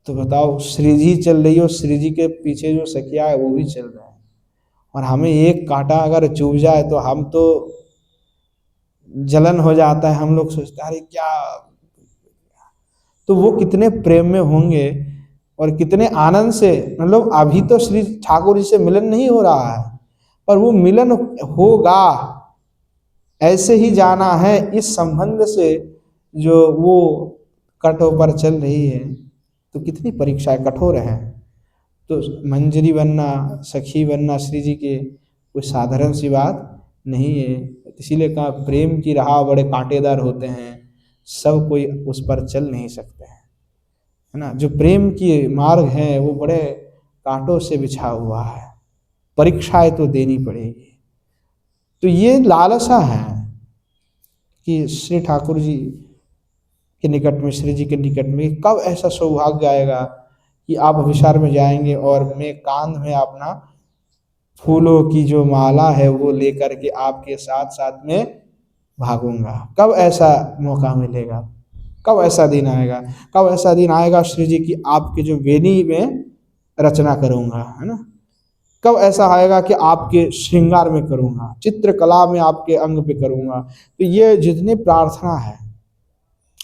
तो बताओ, श्री जी चल रही हो, श्री जी के पीछे जो सखिया है वो भी चल रहा है, और हमें एक कांटा अगर चुभ जाए तो हम तो जलन हो जाता है, हम लोग सोचते हैं अरे क्या। तो वो कितने प्रेम में होंगे और कितने आनंद से, मतलब अभी तो श्री ठाकुर जी से मिलन नहीं हो रहा है, पर वो मिलन होगा, ऐसे ही जाना है इस संबंध से जो वो कटो पर चल रही है। तो कितनी परीक्षाएं कठोर हैं। तो मंजरी बनना, सखी बनना श्री जी के कोई साधारण सी बात नहीं है। इसीलिए कहा प्रेम की राह बड़े कांटेदार होते हैं, सब कोई उस पर चल नहीं सकते हैं, है ना। जो प्रेम की मार्ग है वो बड़े कांटों से बिछा हुआ है, परीक्षाएं तो देनी पड़ेगी। तो ये लालसा है कि श्री ठाकुर जी के निकट में, श्री जी के निकट में कब ऐसा सौभाग्य आएगा कि आप अभिसार में जाएंगे और मैं कांध में अपना फूलों की जो माला है वो लेकर के आपके साथ साथ में भागूंगा। कब ऐसा मौका मिलेगा, कब ऐसा दिन आएगा, कब ऐसा दिन आएगा श्री जी की आपके जो वेणी में रचना करूंगा, है ना। कब ऐसा आएगा कि आपके श्रृंगार में करूंगा, चित्रकला में आपके अंग पे करूंगा। तो ये जितनी प्रार्थना है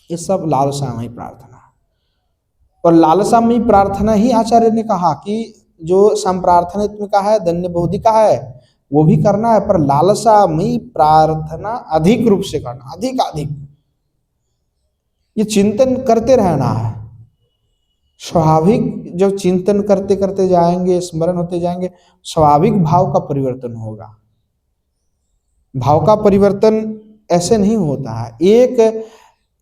ये सब लालसामयी प्रार्थना है। और लालसामयी प्रार्थना ही आचार्य ने कहा कि जो संप्रार्थनित्मिका है, धन्य बोधिका है, वो भी करना है, पर लालसामयी प्रार्थना अधिक रूप से करना, अधिक अधिक ये चिंतन करते रहना है। स्वाभाविक जब चिंतन करते करते जाएंगे, स्मरण होते जाएंगे, स्वाभाविक भाव का परिवर्तन होगा। भाव का परिवर्तन ऐसे नहीं होता है, एक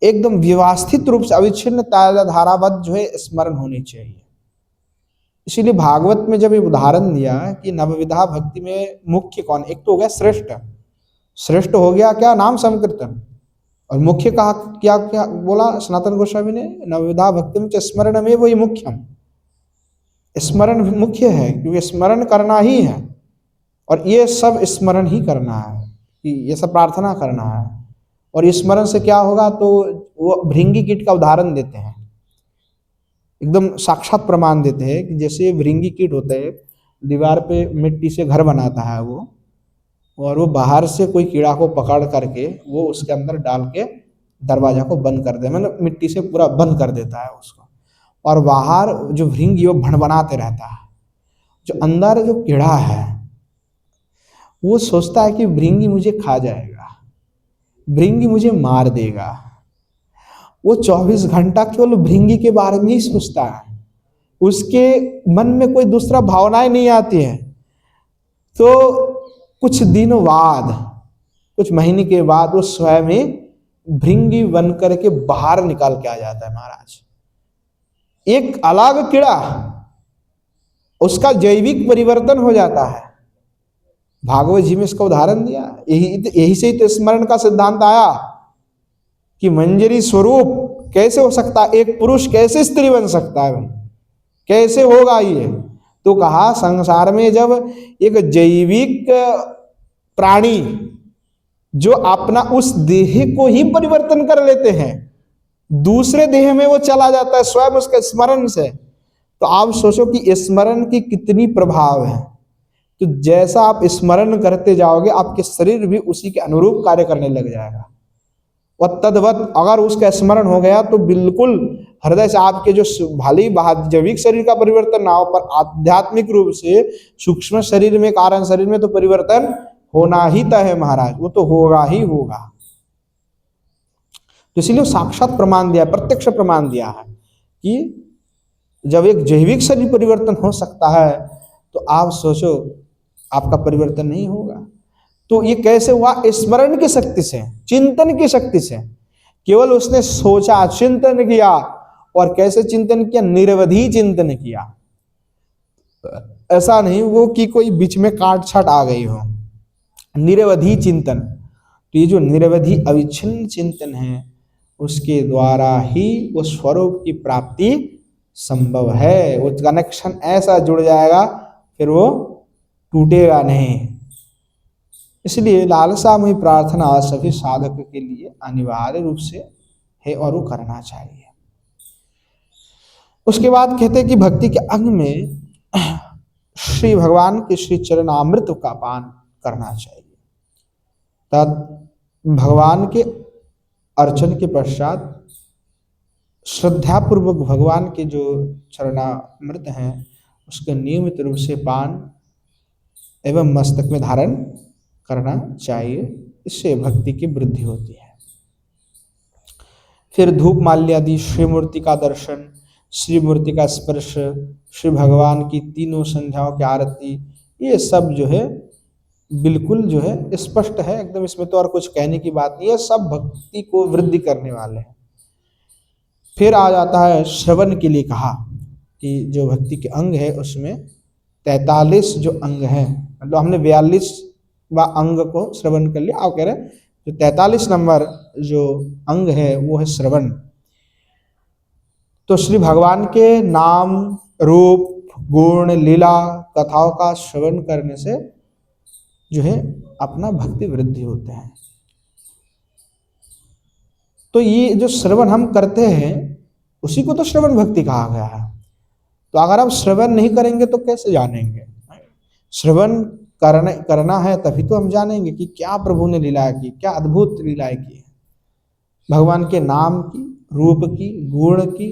एकदम व्यवस्थित रूप से अविच्छिन्न धाराबद्ध जो है स्मरण होनी चाहिए। इसीलिए भागवत में जब ये उदाहरण दिया कि नवविधा भक्ति में मुख्य कौन, एक तो हो गया श्रेष्ठ, श्रेष्ठ हो गया क्या, नाम संकीर्तन, और मुख्य कहा क्या, क्या बोला सनातन गोस्वामी ने, नवविधा भक्ति में स्मरण में वही मुख्यम, स्मरण मुख्य है क्योंकि स्मरण करना ही है। और ये सब स्मरण ही करना है, कि ये सब प्रार्थना करना है। और स्मरण से क्या होगा, तो वो भृंगी कीट का उदाहरण देते हैं, एकदम साक्षात प्रमाण देते हैं कि जैसे भृंगी कीट होता है, दीवार पे मिट्टी से घर बनाता है वो, और वो बाहर से कोई कीड़ा को पकड़ करके वो उसके अंदर डाल के दरवाजा को बंद कर दे, मतलब मिट्टी से पूरा बंद कर देता है उसको, और बाहर जो भृंगी वो भणभणाते रहता है। जो अंदर जो कीड़ा है वो सोचता है कि भृंगी मुझे खा जाएगा, भृंगी मुझे मार देगा। वो 24 घंटा केवल भृंगी के बारे में ही सोचता है, उसके मन में कोई दूसरा भावनाएं नहीं आती है। तो कुछ दिनों बाद, कुछ महीने के बाद वो स्वयं ही भृंगी बन करके बाहर निकाल के आ जाता है महाराज, एक अलग कीड़ा, उसका जैविक परिवर्तन हो जाता है। भागवत जी में इसका उदाहरण दिया, यही से ही तो स्मरण का सिद्धांत आया कि मंजरी स्वरूप कैसे हो सकता है, एक पुरुष कैसे स्त्री बन सकता है भाई, कैसे होगा ये। तो कहा संसार में जब एक जैविक प्राणी जो अपना उस देह को ही परिवर्तन कर लेते हैं, दूसरे देह में वो चला जाता है स्वयं उसके स्मरण से, तो आप सोचो कि स्मरण की कितनी प्रभाव है। तो जैसा आप स्मरण करते जाओगे आपके शरीर भी उसी के अनुरूप कार्य करने लग जाएगा। और तद्वत अगर उसका स्मरण हो गया तो बिल्कुल हृदय से आपके जो भली जैविक शरीर का परिवर्तन ना हो, पर आध्यात्मिक रूप से सूक्ष्म शरीर में, कारण शरीर में तो परिवर्तन होना ही तय है महाराज, वो तो होगा ही होगा। तो इसलिए साक्षात प्रमाण दिया, प्रत्यक्ष प्रमाण दिया है कि जब एक जैविक शरीर परिवर्तन हो सकता है तो आप सोचो आपका परिवर्तन नहीं होगा। तो ये कैसे हुआ, स्मरण की शक्ति से, चिंतन की शक्ति से। केवल उसने सोचा, चिंतन किया, और कैसे चिंतन किया, निरवधि चिंतन किया। ऐसा नहीं वो कि कोई बीच में काट छाट आ गई हो, निरवधि चिंतन। तो ये जो निरवधि अविच्छिन्न चिंतन है उसके द्वारा ही वो स्वरूप की प्राप्ति संभव है। वो कनेक्शन ऐसा जुड़ जाएगा फिर वो टूटेगा नहीं। इसलिए लालसामयी प्रार्थना सभी साधक के लिए अनिवार्य रूप से है और वो करना चाहिए। उसके बाद कहते हैं कि भक्ति के अंग में श्री भगवान के श्री चरणामृत का पान करना चाहिए। तब भगवान के अर्चन के पश्चात श्रद्धापूर्वक भगवान के जो चरणामृत हैं उसके नियमित रूप से पान एवं मस्तक में धारण करना चाहिए। इससे भक्ति की वृद्धि होती है। फिर धूप माल्यादि, श्री मूर्ति का दर्शन, श्री मूर्ति का स्पर्श, श्री भगवान की तीनों संध्याओं की आरती, ये सब जो है बिल्कुल जो है स्पष्ट है एकदम। इसमें तो और कुछ कहने की बात नहीं है, सब भक्ति को वृद्धि करने वाले हैं। फिर आ जाता है श्रवण के लिए कहा कि जो भक्ति के अंग है उसमें 43 जो अंग हैं, मतलब हमने 42वां अंग को श्रवण कर लिया। आप कह रहे हैं जो 43 नंबर जो अंग है वो है श्रवण। तो श्री भगवान के नाम, रूप, गुण, लीला, कथाओं का श्रवण करने से जो है अपना भक्ति वृद्धि होते हैं। तो ये जो श्रवण हम करते हैं उसी को तो श्रवण भक्ति कहा गया है। तो अगर आप श्रवण नहीं करेंगे तो कैसे जानेंगे? श्रवण करना है तभी तो हम जानेंगे कि क्या प्रभु ने लीला की, क्या अद्भुत लीलाएं की है। भगवान के नाम की, रूप की, गुण की,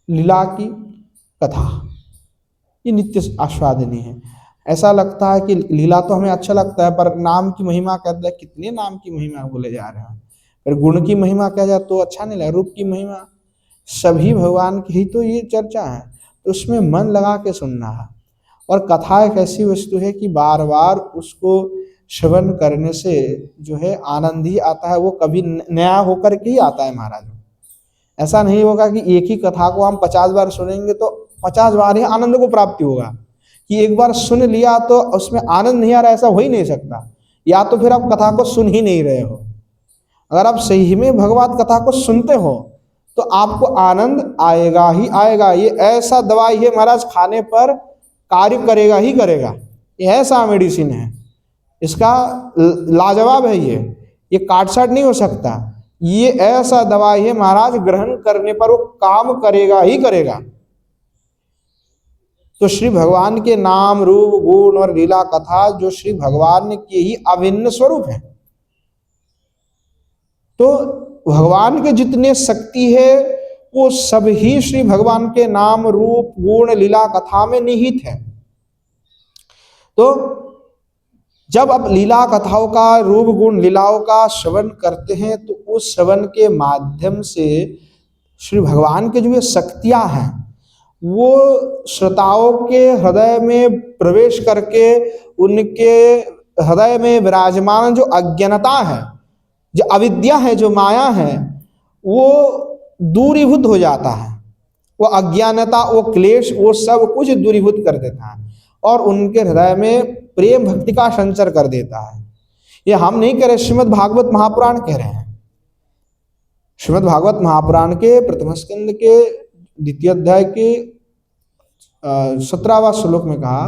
लीला की कथा ये नित्य आस्वादनीय है। ऐसा लगता है कि लीला तो हमें अच्छा लगता है, पर नाम की महिमा कहते हैं, कितने नाम की महिमा बोले जा रहे हैं। फिर गुण की महिमा कह जाए तो अच्छा नहीं लगेगा, रूप की महिमा, सभी भगवान की ही तो ये चर्चा है। तो उसमें मन लगा के सुनना है। और कथा एक ऐसी वस्तु है कि बार बार उसको श्रवण करने से जो है आनंद ही आता है। वो कभी नया होकर के ही आता है महाराज। ऐसा नहीं होगा कि एक ही कथा को हम 50 बार सुनेंगे तो 50 बार ही आनंद को प्राप्ति होगा। कि एक बार सुन लिया तो उसमें आनंद नहीं आ रहा, ऐसा हो ही नहीं सकता। या तो फिर आप कथा को सुन ही नहीं रहे हो। अगर आप सही में भगवत कथा को सुनते हो तो आपको आनंद आएगा ही आएगा। ये ऐसा दवाई है महाराज, खाने पर कार्य करेगा ही करेगा। ये ऐसा मेडिसिन है, इसका लाजवाब है। ये काटछाट नहीं हो सकता। ये ऐसा दवाई है महाराज, ग्रहण करने पर वो काम करेगा ही करेगा। तो श्री भगवान के नाम, रूप, गुण और लीला कथा जो श्री भगवान के ही अभिन्न स्वरूप है। तो भगवान के जितने शक्ति है वो सब ही श्री भगवान के नाम, रूप, गुण, लीला कथा में निहित है। तो जब आप लीला कथाओं का, रूप, गुण, लीलाओं का श्रवण करते हैं तो उस श्रवण के माध्यम से श्री भगवान के जो ये शक्तियां हैं वो श्रोताओं के हृदय में प्रवेश करके उनके हृदय में विराजमान जो अज्ञानता है, जो अविद्या है, जो माया है, वो दूरीभूत हो जाता है। वो अज्ञानता, वो क्लेश, वो सब कुछ दूरीभूत कर देता है और उनके हृदय में प्रेम भक्ति का संचार कर देता है। ये हम नहीं कह रहे, श्रीमद् भागवत महापुराण कह रहे हैं। श्रीमद् भागवत महापुराण के प्रथम स्कंद के द्वितीय अध्याय के 17वां श्लोक में कहा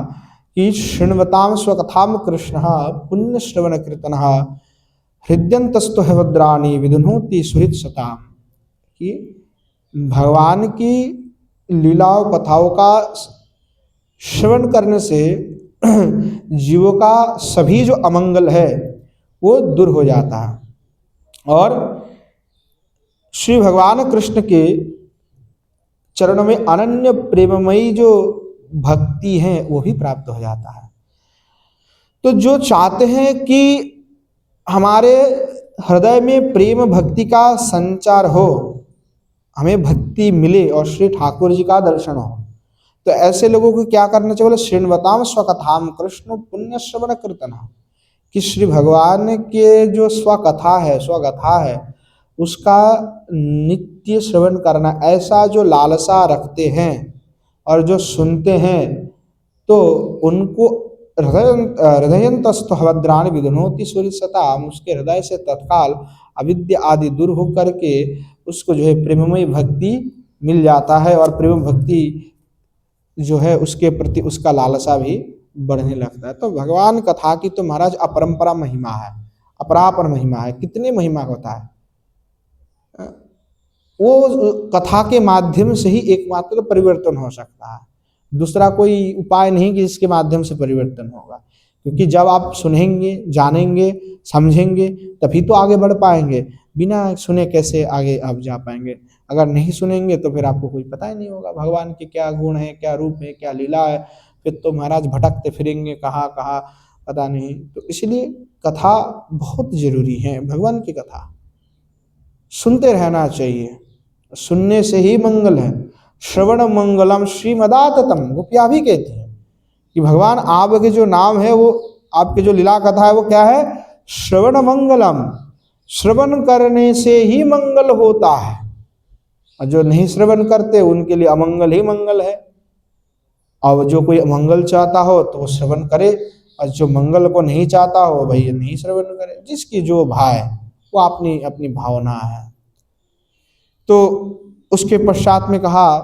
कि शृण्वताम स्वकथाम कृष्ण पुण्य श्रवण कीर्तन हृदयंतस्तु भद्राणी विदुनोति सुहृत सताम। कि भगवान की लीलाओं कथाओं का श्रवण करने से जीवों का सभी जो अमंगल है वो दूर हो जाता है और श्री भगवान कृष्ण के चरणों में अनन्य प्रेममयी जो भक्ति है वो भी प्राप्त हो जाता है। तो जो चाहते हैं कि हमारे हृदय में प्रेम भक्ति का संचार हो, हमें भक्ति मिले और श्री ठाकुर जी का दर्शन हो, तो ऐसे लोगों को क्या करना चाहिए? बोले शृण्वताम स्वकथाम कृष्ण पुण्य श्रवण कीर्तन। कि श्री भगवान के जो स्वकथा है उसका नित्य श्रवण करना। ऐसा जो लालसा रखते हैं और जो सुनते हैं तो उनको हृदयंतस्थ भद्राणी विदुनोति सुहृत सताम, उसके हृदय से तत्काल अविद्या आदि दूर होकर के उसको जो है प्रेममयी भक्ति मिल जाता है और प्रेम भक्ति जो है उसके प्रति उसका लालसा भी बढ़ने लगता है। तो भगवान कथा की तो महाराज अपरंपरा महिमा है, अपरापर महिमा है। कितनी महिमा होता है, वो कथा के माध्यम से ही एकमात्र परिवर्तन हो सकता है। दूसरा कोई उपाय नहीं कि जिसके माध्यम से परिवर्तन होगा, क्योंकि जब आप सुनेंगे, जानेंगे, समझेंगे तभी तो आगे बढ़ पाएंगे। बिना सुने कैसे आगे आप जा पाएंगे? अगर नहीं सुनेंगे तो फिर आपको कुछ पता ही नहीं होगा भगवान के क्या गुण है, क्या रूप है, क्या लीला है। फिर तो महाराज भटकते फिरेंगे कहाँ कहाँ पता नहीं। तो इसलिए कथा बहुत जरूरी है, भगवान की कथा सुनते रहना चाहिए। सुनने से ही मंगल है। श्रवण मंगलम श्रीमदाततम, गोपिया भी कहती है कि भगवान आपके जो नाम है, वो आपके जो लीला कथा है वो क्या है? श्रवण मंगलम। श्रवण करने से ही मंगल होता है, और जो नहीं श्रवण करते उनके लिए अमंगल ही मंगल है। और जो कोई मंगल चाहता हो तो वो श्रवण करे, और जो मंगल को नहीं चाहता हो भाई नहीं श्रवण करे। जिसकी जो भाव है वो अपनी अपनी भावना है। तो उसके पश्चात में कहा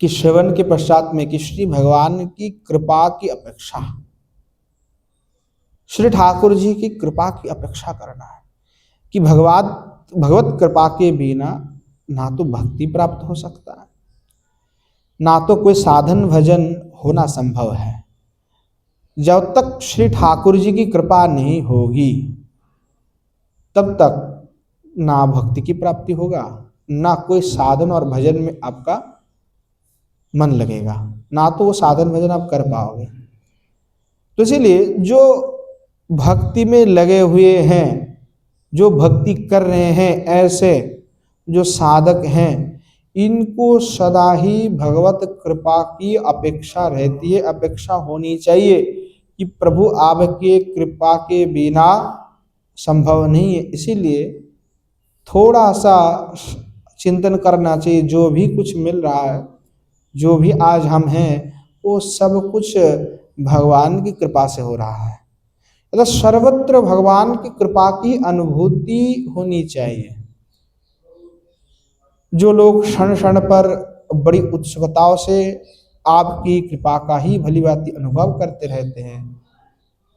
कि श्रवण के पश्चात में कि श्री भगवान की कृपा की अपेक्षा, श्री ठाकुर जी की कृपा की अपेक्षा करना है कि भगवत कृपा के बिना ना तो भक्ति प्राप्त हो सकता है, ना तो कोई साधन भजन होना संभव है। जब तक श्री ठाकुर जी की कृपा नहीं होगी तब तक ना भक्ति की प्राप्ति होगा, ना कोई साधन और भजन में आपका मन लगेगा, ना तो वो साधन भजन आप कर पाओगे। तो इसीलिए जो भक्ति में लगे हुए हैं, जो भक्ति कर रहे हैं, ऐसे जो साधक हैं, इनको सदा ही भगवत कृपा की अपेक्षा रहती है, अपेक्षा होनी चाहिए कि प्रभु आपके कृपा के बिना संभव नहीं है। इसीलिए थोड़ा सा चिंतन करना चाहिए। जो भी कुछ मिल रहा है, जो भी आज हम हैं, वो सब कुछ भगवान की कृपा से हो रहा है। अतः सर्वत्र भगवान की कृपा की अनुभूति होनी चाहिए। जो लोग क्षण क्षण पर बड़ी उत्सुकताओं से आपकी कृपा का ही भली भांति अनुभव करते रहते हैं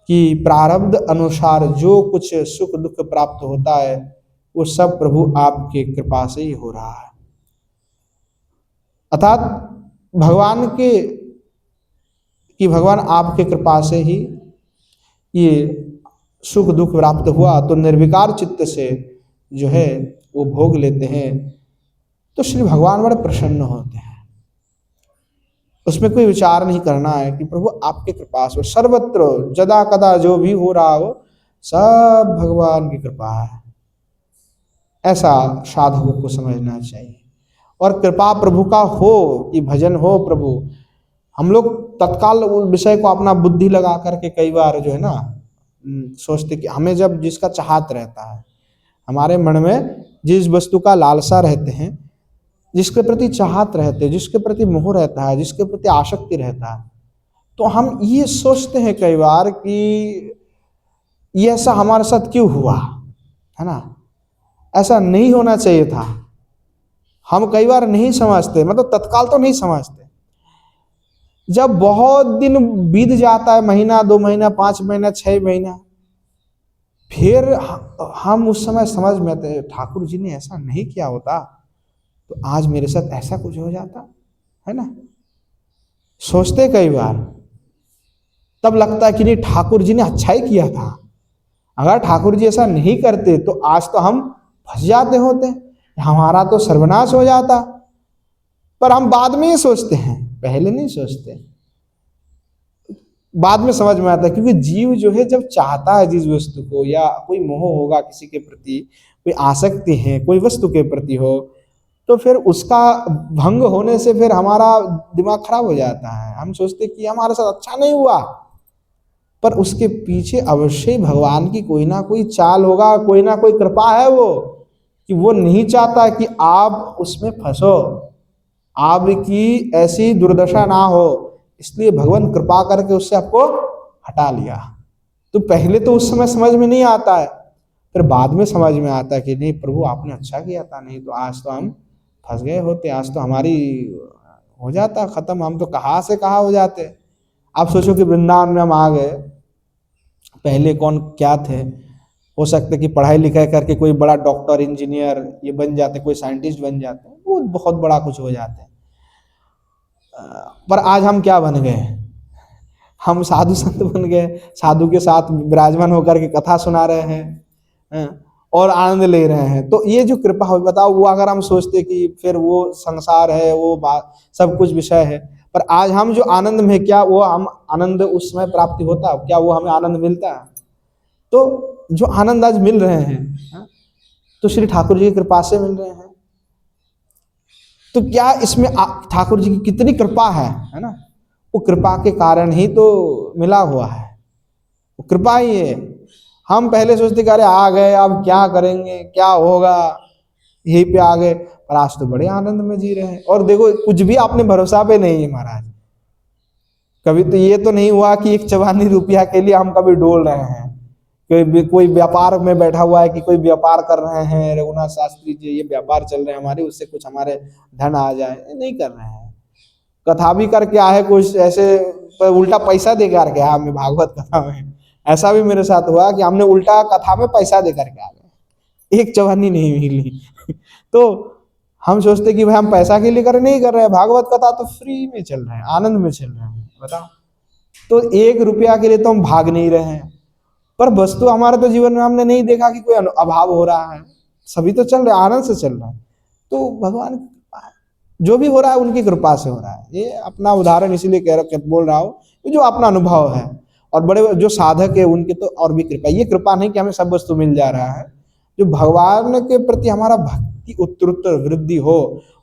कि प्रारब्ध अनुसार जो कुछ सुख दुख प्राप्त होता है वो सब प्रभु आपके कृपा से ही हो रहा है। अर्थात भगवान आपके कृपा से ही ये सुख दुख प्राप्त हुआ, तो निर्विकार चित्त से जो है वो भोग लेते हैं, तो श्री भगवान बड़े प्रसन्न होते हैं। उसमें कोई विचार नहीं करना है कि प्रभु आपके कृपा से, सर्वत्र जदा कदा जो भी हो रहा हो सब भगवान की कृपा है, ऐसा साधकों को समझना चाहिए। और कृपा प्रभु का हो कि भजन हो प्रभु, हम लोग तत्काल विषय को अपना बुद्धि लगा करके कई बार जो है ना सोचते कि हमें, जब जिसका चाहत रहता है, हमारे मन में जिस वस्तु का लालसा रहते हैं, जिसके प्रति चाहत रहते हैं, जिसके प्रति मोह रहता है, जिसके प्रति आसक्ति रहता है, तो हम ये सोचते हैं कई बार कि ये ऐसा हमारे साथ क्यों हुआ, है ना, ऐसा नहीं होना चाहिए था। हम कई बार नहीं समझते, मतलब तत्काल तो नहीं समझते। जब बहुत दिन बीत जाता है, महीना 2 महीना 5 महीना 6 महीना, फिर हम उस समय समझ में आते हैं ठाकुर जी ने ऐसा नहीं किया होता तो आज मेरे साथ ऐसा कुछ हो जाता, है ना। सोचते कई बार, तब लगता है कि नहीं ठाकुर जी ने अच्छा ही किया था। अगर ठाकुर जी ऐसा नहीं करते तो आज तो हम फंस जाते होते, हमारा तो सर्वनाश हो जाता। पर हम बाद में ये सोचते हैं, पहले नहीं सोचते, बाद में समझ में आता है। क्योंकि जीव जो है जब चाहता है जिस वस्तु को, या कोई मोह होगा किसी के प्रति, कोई आसक्ति है कोई वस्तु के प्रति हो, तो फिर उसका भंग होने से फिर हमारा दिमाग खराब हो जाता है। हम सोचते कि हमारे साथ अच्छा नहीं हुआ, पर उसके पीछे अवश्य भगवान की कोई ना कोई चाल होगा, कोई ना कोई कृपा है वो, कि वो नहीं चाहता कि आप उसमें फंसो, आपकी ऐसी दुर्दशा ना हो, इसलिए भगवान कृपा करके उससे आपको हटा लिया। तो पहले तो उस समय समझ में नहीं आता है, फिर बाद में समझ में आता है कि नहीं प्रभु आपने अच्छा किया था, नहीं तो आज तो हम फंस गए होते, आज तो हमारी हो जाता खत्म, हम तो कहाँ से कहाँ हो जाते। आप सोचो कि वृंदावन में हम आ गए, पहले कौन क्या थे, हो सकता है कि पढ़ाई लिखाई करके कोई बड़ा डॉक्टर इंजीनियर ये बन जाते, कोई साइंटिस्ट बन जाते, वो बहुत बड़ा कुछ हो जाते हैं। पर आज हम क्या बन गए, हम साधु संत बन गए, साधु के साथ विराजमान होकर के कथा सुना रहे हैं और आनंद ले रहे हैं। तो ये जो कृपा हो, बताओ, वो अगर हम सोचते कि फिर वो संसार है, वो बात सब कुछ विषय है, पर आज हम जो आनंद में, क्या वो हम आनंद उस समय प्राप्ति होता, क्या वो हमें आनंद मिलता? तो जो आनंद आज मिल रहे हैं तो श्री ठाकुर जी की कृपा से मिल रहे हैं। तो क्या इसमें ठाकुर जी की कितनी कृपा है ना? वो कृपा के कारण ही तो मिला हुआ है, वो कृपा ही है। हम पहले सोचते कि अरे आ गए, अब क्या करेंगे, क्या होगा, यहीं पे आ गए, पर आज तो बड़े आनंद में जी रहे हैं। और देखो, कुछ भी अपने भरोसा पे नहीं है महाराज। कभी तो ये तो नहीं हुआ कि एक 54 रुपया के लिए हम कभी डोल रहे हैं, कोई व्यापार में बैठा हुआ है कि कोई व्यापार कर रहे हैं, रघुनाथ शास्त्री जी ये व्यापार चल रहे हैं हमारे, उससे कुछ हमारे धन आ जाए, नहीं कर रहे हैं। कथा भी करके आए कुछ ऐसे, उल्टा पैसा दे करके आए हमें भागवत कथा में। ऐसा भी मेरे साथ हुआ कि हमने उल्टा कथा में पैसा दे करके आ गए, एक चवन्नी नहीं मिली। तो हम सोचते कि भाई हम पैसा के लिए नहीं कर रहे हैं, भागवत कथा तो फ्री में चल रहे हैं, आनंद में चल रहे हैं, बताओ। तो 1 रुपया के लिए तो हम भाग नहीं रहे हैं, पर वस्तु हमारे तो जीवन में हमने नहीं देखा कि कोई अभाव हो रहा है, सभी तो चल रहे, आनंद से चल रहा है। तो भगवान जो भी हो रहा है उनकी कृपा से हो रहा है। ये अपना उदाहरण इसीलिए बोल रहा हूँ, जो अपना अनुभव है। और बड़े जो साधक है उनके तो और भी कृपा, ये कृपा नहीं कि हमें सब वस्तु मिल जा रहा है, जो भगवान के प्रति हमारा भक्ति उत्तरोत्तर वृद्धि हो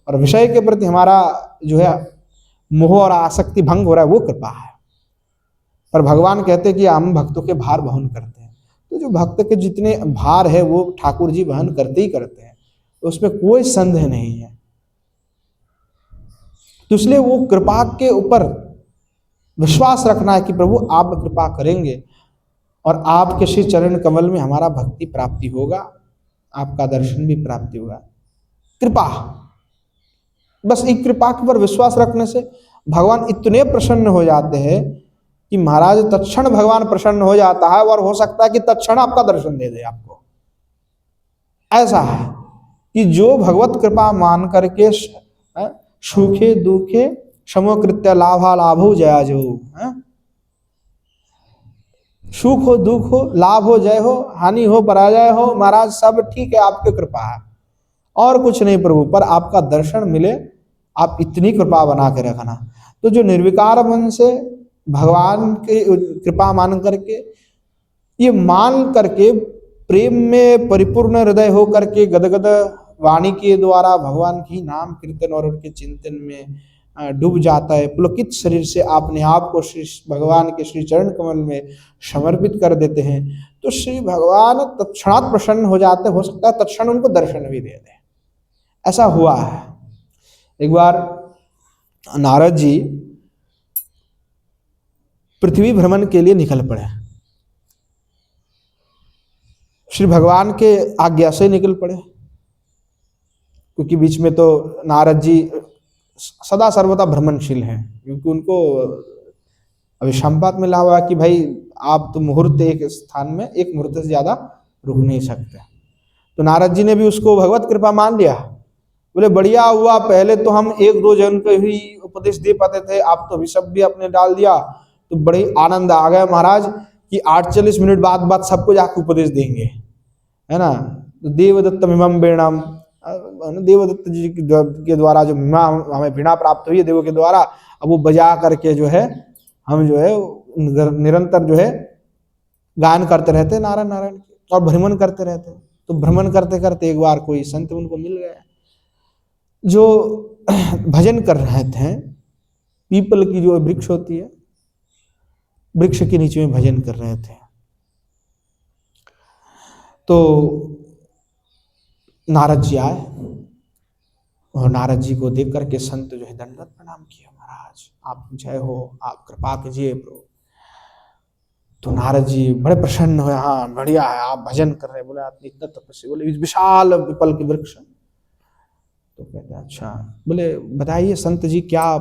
और विषय के प्रति हमारा जो है मोह और आसक्ति भंग हो रहा है, वो कृपा है। पर भगवान कहते हैं कि हम भक्तों के भार वहन करते हैं, तो जो भक्त के जितने भार है वो ठाकुर जी वहन करते ही करते हैं, तो उसमें कोई संदेह नहीं है। तो इसलिए वो कृपा के ऊपर विश्वास रखना है कि प्रभु आप कृपा करेंगे और आपके श्री चरण कमल में हमारा भक्ति प्राप्ति होगा, आपका दर्शन भी प्राप्ति होगा। कृपा, बस एक कृपा के ऊपर विश्वास रखने से भगवान इतने प्रसन्न हो जाते हैं कि महाराज तत्क्षण भगवान प्रसन्न हो जाता है, और हो सकता है कि तत्क्षण आपका दर्शन दे दे आपको। ऐसा है कि जो भगवत कृपा मान करके सुखे दुखे समकृत्य लाभा लाभो जया जो, सुख हो दुख हो, लाभ हो जय हो, हानि हो पराजय हो, महाराज सब ठीक है, आपकी कृपा है और कुछ नहीं प्रभु, पर आपका दर्शन मिले, आप इतनी कृपा बना के रखना। तो जो निर्विकार मन से भगवान की कृपा मान करके, ये मान करके प्रेम में परिपूर्ण हृदय हो करके गदगद वाणी के द्वारा भगवान की नाम कीर्तन और उनके चिंतन में डूब जाता है, पुलकित शरीर से अपने आप को श्री भगवान के श्री चरण कमल में समर्पित कर देते हैं, तो श्री भगवान तत्क्षणात् प्रसन्न हो जाते, हो सकता है तत्क्षण उनको दर्शन भी दे दे। ऐसा हुआ है। एक बार नारद जी पृथ्वी भ्रमण के लिए निकल पड़े, श्री भगवान के आज्ञा से निकल पड़े, क्योंकि बीच में तो नारद जी सदा सर्वदा भ्रमणशील हैं, क्योंकि उनको अभी संपात मिला हुआ कि भाई आप तो मुहूर्त एक स्थान में एक मुहूर्त से ज्यादा रुक नहीं सकते। तो नारद जी ने भी उसको भगवत कृपा मान लिया, बोले बढ़िया हुआ, पहले तो हम 1-2 जन को ही उपदेश दे पाते थे, आप तो सब भी अपने डाल दिया, तो बड़ी आनंद आ गया महाराज कि 8-40 मिनट बाद सबको जाकर उपदेश देंगे, है ना। तो देवदत्त मिमम वीणाम, देवदत्त जी के द्वारा जो हमें वीणा प्राप्त हुई है देवों के द्वारा, अब वो बजा करके जो है हम जो है निरंतर जो है गायन करते रहते नारायण नारायण और भ्रमण करते रहते। तो भ्रमण करते करते एक बार कोई संत उनको मिल गया जो भजन कर रहे थे, पीपल की जो वृक्ष होती है, वृक्ष के नीचे में भजन कर रहे थे। तो नारद जी आए और नारद जी को देख करके संत जो है दंडवत प्रणाम किया, महाराज आप जय हो, आप कृपा कीजिए प्रभु। तो नारद जी बड़े प्रसन्न हुए, हाँ बढ़िया है, आप भजन कर रहे, बोले आप इतना तपस्या, बोले विशाल पीपल के वृक्ष। तो कहते अच्छा, बोले बताइए संत जी क्या,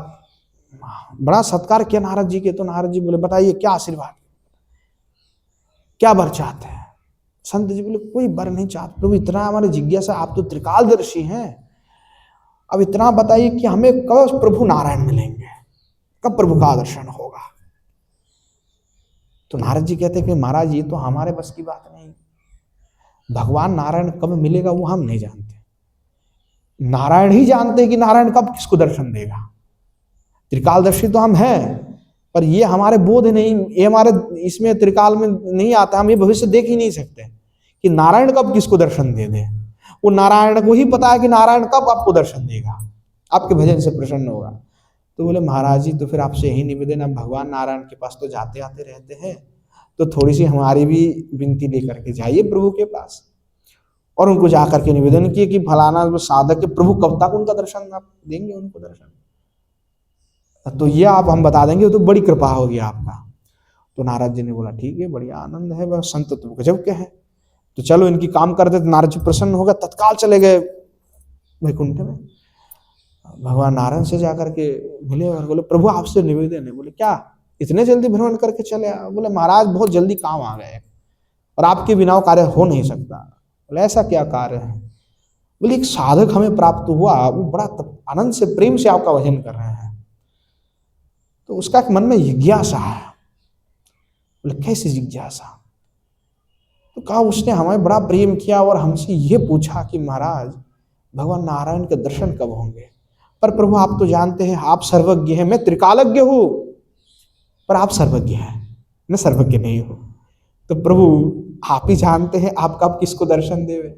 बड़ा सत्कार किया नारद जी के। तो नारद जी बोले बताइए क्या आशीर्वाद, क्या वर चाहते हैं। संत जी बोले कोई वर नहीं चाहते प्रभु, इतना हमारे जिज्ञासा, आप तो त्रिकालदर्शी हैं, अब इतना बताइए कि हमें कब प्रभु नारायण मिलेंगे। कब प्रभु का दर्शन होगा। तो नारद जी कहते कि महाराज ये तो हमारे बस की बात नहीं, भगवान नारायण कब मिलेगा वो हम नहीं जानते, नारायण ही जानते हैं कि नारायण कब किसको दर्शन देगा। त्रिकालदर्शी तो हम हैं, पर ये हमारे बोध नहीं, ये हमारे इसमें त्रिकाल में नहीं आता, हम ये भविष्य देख ही नहीं सकते कि नारायण कब किसको दर्शन दे दे। वो नारायण को ही पता है कि नारायण कब आपको दर्शन देगा, आपके भजन से प्रसन्न होगा। तो बोले महाराज जी तो फिर आपसे यही निवेदन, अब भगवान नारायण के पास तो जाते आते रहते हैं, तो थोड़ी सी हमारी भी विनती लेकर के जाइए प्रभु के पास। और उनको जाकर के निवेदन किए कि फलाना जो साधक है, प्रभु कब तक उनका दर्शन आप देंगे उनको दर्शन, तो ये आप हम बता देंगे, तो बड़ी कृपा होगी आपका। तो नारद जी ने बोला ठीक है, बढ़िया, आनंद है, वह संत तो गजब के हैं, तो चलो इनकी काम कर दे। तो नारद जी प्रसन्न हो गए, तत्काल चले गए वैकुंठ में। भगवान नारायण से जाकर के मिले और बोले प्रभु आपसे निवेदन है। बोले क्या इतने जल्दी भ्रमण करके चले? बोले महाराज बहुत जल्दी काम आ गए और आपके बिना कार्य हो नहीं सकता। बोले ऐसा क्या कार्य है? बोले एक साधक हमें प्राप्त हुआ, वो बड़ा आनंद से प्रेम से आपका भजन कर रहे हैं, तो उसका मन में जिज्ञासा है। बोले कैसी जिज्ञासा? तो कहा उसने हमें बड़ा प्रेम किया और हमसे ये पूछा कि महाराज भगवान नारायण के दर्शन कब होंगे। पर प्रभु आप तो जानते हैं आप सर्वज्ञ हैं, मैं त्रिकालज्ञ हूं, पर आप सर्वज्ञ हैं, मैं सर्वज्ञ नहीं हूं। तो प्रभु आप ही जानते हैं आप कब किसको दर्शन देवे,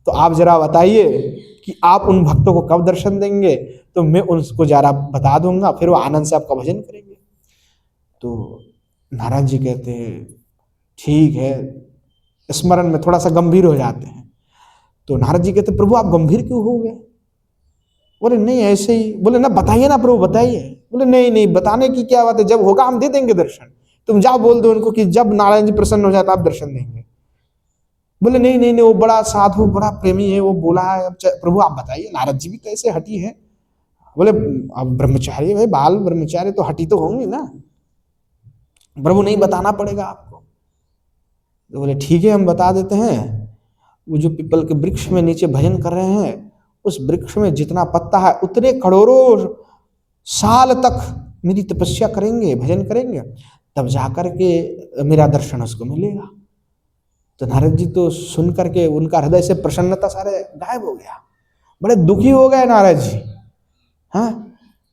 तो आप जरा बताइए कि आप उन भक्तों को कब दर्शन देंगे, तो मैं उनको जरा बता दूंगा, फिर वो आनंद से आपका भजन करेंगे। तो नारायण जी कहते हैं ठीक है, स्मरण में थोड़ा सा गंभीर हो जाते हैं। तो नारद जी कहते प्रभु आप गंभीर क्यों हो गए? बोले नहीं ऐसे ही। बोले ना बताइए ना प्रभु बताइए। बोले नहीं नहीं बताने की क्या बात है, जब होगा हम दे देंगे दर्शन, तुम जाओ बोल दो उनको कि जब नारायण जी प्रसन्न हो जाए तो आप दर्शन देंगे। बोले नहीं नहीं नहीं, वो बड़ा साधु बड़ा प्रेमी है, वो बोला है, प्रभु आप बताइए। नारद जी भी कैसे हटी है? बोले अब ब्रह्मचारी भाई, बाल ब्रह्मचारी तो हटी तो होंगे ना, प्रभु नहीं बताना पड़ेगा आपको। तो बोले ठीक है हम बता देते हैं। वो जो पीपल के वृक्ष में नीचे भजन कर रहे हैं, उस वृक्ष में जितना पत्ता है उतने करोड़ों साल तक मेरी तपस्या करेंगे, भजन करेंगे, तब जाकर के मेरा दर्शन उसको मिलेगा। तो नारद जी तो सुन करके उनका हृदय से प्रसन्नता सारे गायब हो गया, बड़े दुखी हो गए नारद जी। हाँ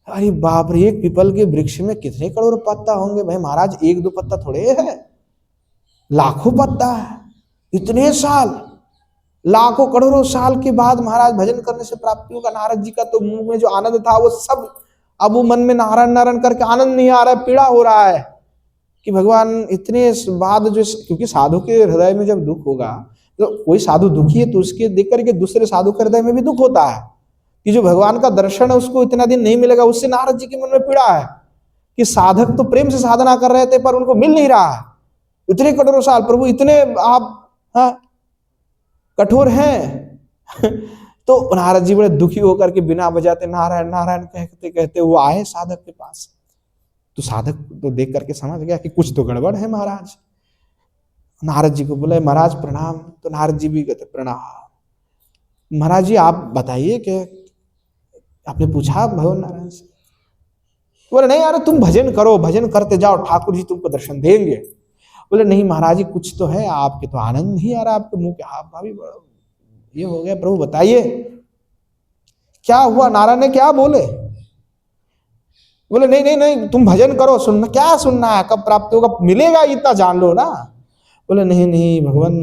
अरे बाप रे, एक पीपल के वृक्ष में कितने करोड़ पत्ता होंगे भाई महाराज, एक दो पत्ता थोड़े है, लाखों पत्ता है, इतने साल, लाखों करोड़ों साल के बाद महाराज भजन करने से प्राप्ति होगा। नारद जी का तो मुंह में जो आनंद था वो सब, अब वो मन में नारायण नारायण करके आनंद नहीं आ रहा है, पीड़ा हो रहा है कि भगवान इतने बाद जो, क्योंकि साधु के हृदय में जब दुख होगा, तो कोई साधु दुखी है तो उसके देख करके दूसरे साधु के हृदय में भी दुख होता है कि जो भगवान का दर्शन है उसको इतना दिन नहीं मिलेगा। उससे नारद जी के मन में पीड़ा है कि साधक तो प्रेम से साधना कर रहे थे पर उनको मिल नहीं रहा है, इतने करोड़ों साल प्रभु इतने आप कठोर हैं। तो नारद जी बड़े दुखी होकर के बिना बजाते नारायण नारायण कहते कहते वो आए साधक के पास। तो साधक तो देख करके समझ गया कि कुछ तो गड़बड़ है महाराज। नारद जी को बोले महाराज प्रणाम। तो नारद जी भी कहते प्रणाम महाराज जी, आप बताइए कि आपने पूछा भगवान नारायण से? बोले नहीं यार तुम भजन करो, भजन करते जाओ, ठाकुर जी तुमको दर्शन देंगे। बोले नहीं महाराज जी कुछ तो है, आपके तो आनंद नहीं आ रहा, आपके मुंह के हाथ भाभी ये हो गया, प्रभु बताइए क्या हुआ, नारायण ने क्या बोले? बोले नहीं नहीं नहीं तुम भजन करो, सुनना क्या सुनना है, कब प्राप्त होगा मिलेगा इतना जान लो ना। बोले नहीं नहीं भगवान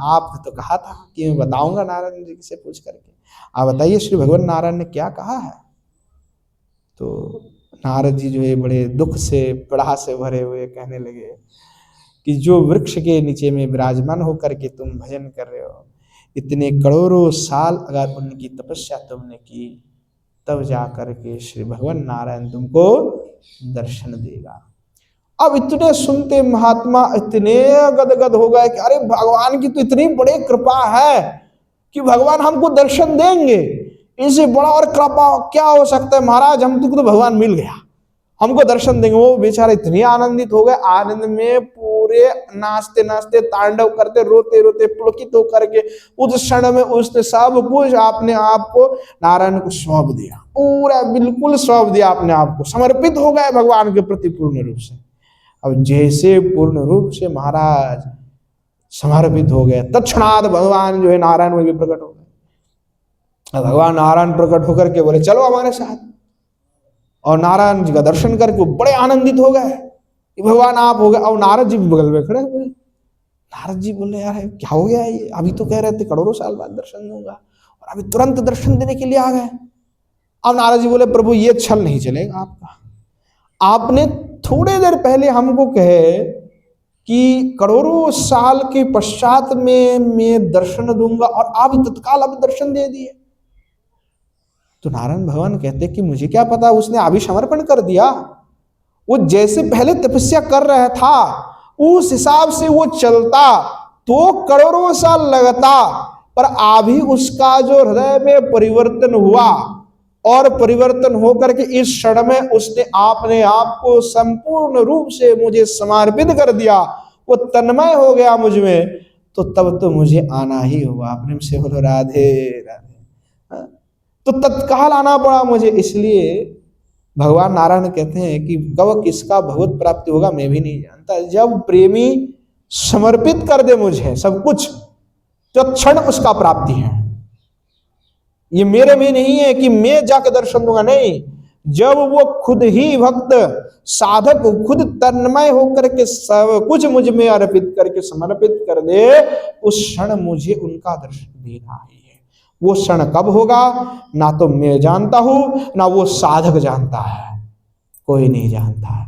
आप तो कहा था कि मैं बताऊंगा नारायण जी से पूछ करके, आप बताइए श्री भगवान नारायण ने क्या कहा है। तो नारद जी जो है बड़े दुख से पड़ा से भरे हुए कहने लगे कि जो वृक्ष के नीचे में विराजमान होकर के तुम भजन कर रहे हो, इतने करोड़ों साल अगर उनकी तपस्या तुमने की, तब जाकर के श्री भगवान नारायण तुमको दर्शन देगा। अब इतने सुनते महात्मा इतने गदगद हो गए कि अरे भगवान की तो इतनी बड़ी कृपा है कि भगवान हमको दर्शन देंगे, इससे बड़ा और कृपा क्या हो सकता है महाराज, हमको तो भगवान मिल गया, हमको दर्शन देंगे। वो बेचारे इतने आनंदित हो गए, आनंद में पूरा पूरे नाचते नाचते, तांडव करते, रोते रोते, पुलकित होकर के उस क्षण में उसने सब कुछ अपने आप को नारायण को सौंप दिया, पूरा बिल्कुल सौंप दिया अपने आप को, समर्पित हो गए भगवान के प्रति पूर्ण रूप से। अब जैसे पूर्ण रूप से महाराज समर्पित हो गए, तत्क्षणात भगवान जो है नारायण में भी प्रकट हो गए। भगवान नारायण प्रकट होकर के बोले चलो हमारे साथ, और नारायण जी का दर्शन करके वो बड़े आनंदित हो गए कि भगवान आप हो गए। और नारद जी भी बगल में खड़े हुए। नारद जी बोले यार क्या हो गया ये, अभी तो कह रहे थे करोड़ों साल बाद दर्शन दूंगा और अभी तुरंत दर्शन देने के लिए आ गए। अब नारद जी बोले प्रभु ये छल नहीं चलेगा आपका, आपने थोड़े देर पहले हमको कहे कि करोड़ों साल के पश्चात में मैं दर्शन दूंगा और आप तत्काल अब दर्शन दे दिए। तो नारायण भगवान कहते कि मुझे क्या पता, उसने अभी समर्पण कर दिया, वो जैसे पहले तपस्या कर रहा था उस हिसाब से वो चलता तो करोड़ों साल लगता, पर अभी उसका जो हृदय में परिवर्तन हुआ और परिवर्तन होकर के इस क्षण में उसने अपने आप को संपूर्ण रूप से मुझे समर्पित कर दिया, वो तन्मय हो गया मुझ में, तो तब तो मुझे आना ही हुआ। प्रेम से बोलो राधे राधे। तो तत्काल आना पड़ा मुझे। इसलिए भगवान नारायण कहते हैं कि कब किसका भगवत प्राप्ति होगा मैं भी नहीं जानता। जब प्रेमी समर्पित कर दे मुझे सब कुछ, तो क्षण उसका प्राप्ति है। ये मेरे में नहीं है कि मैं जाकर दर्शन दूंगा, नहीं। जब वो खुद ही भक्त साधक खुद तन्मय होकर के सब कुछ मुझ में अर्पित करके समर्पित कर दे, उस क्षण मुझे उनका दर्शन देना ही है। वो क्षण कब होगा ना तो मैं जानता हूं ना वो साधक जानता है, कोई नहीं जानता है।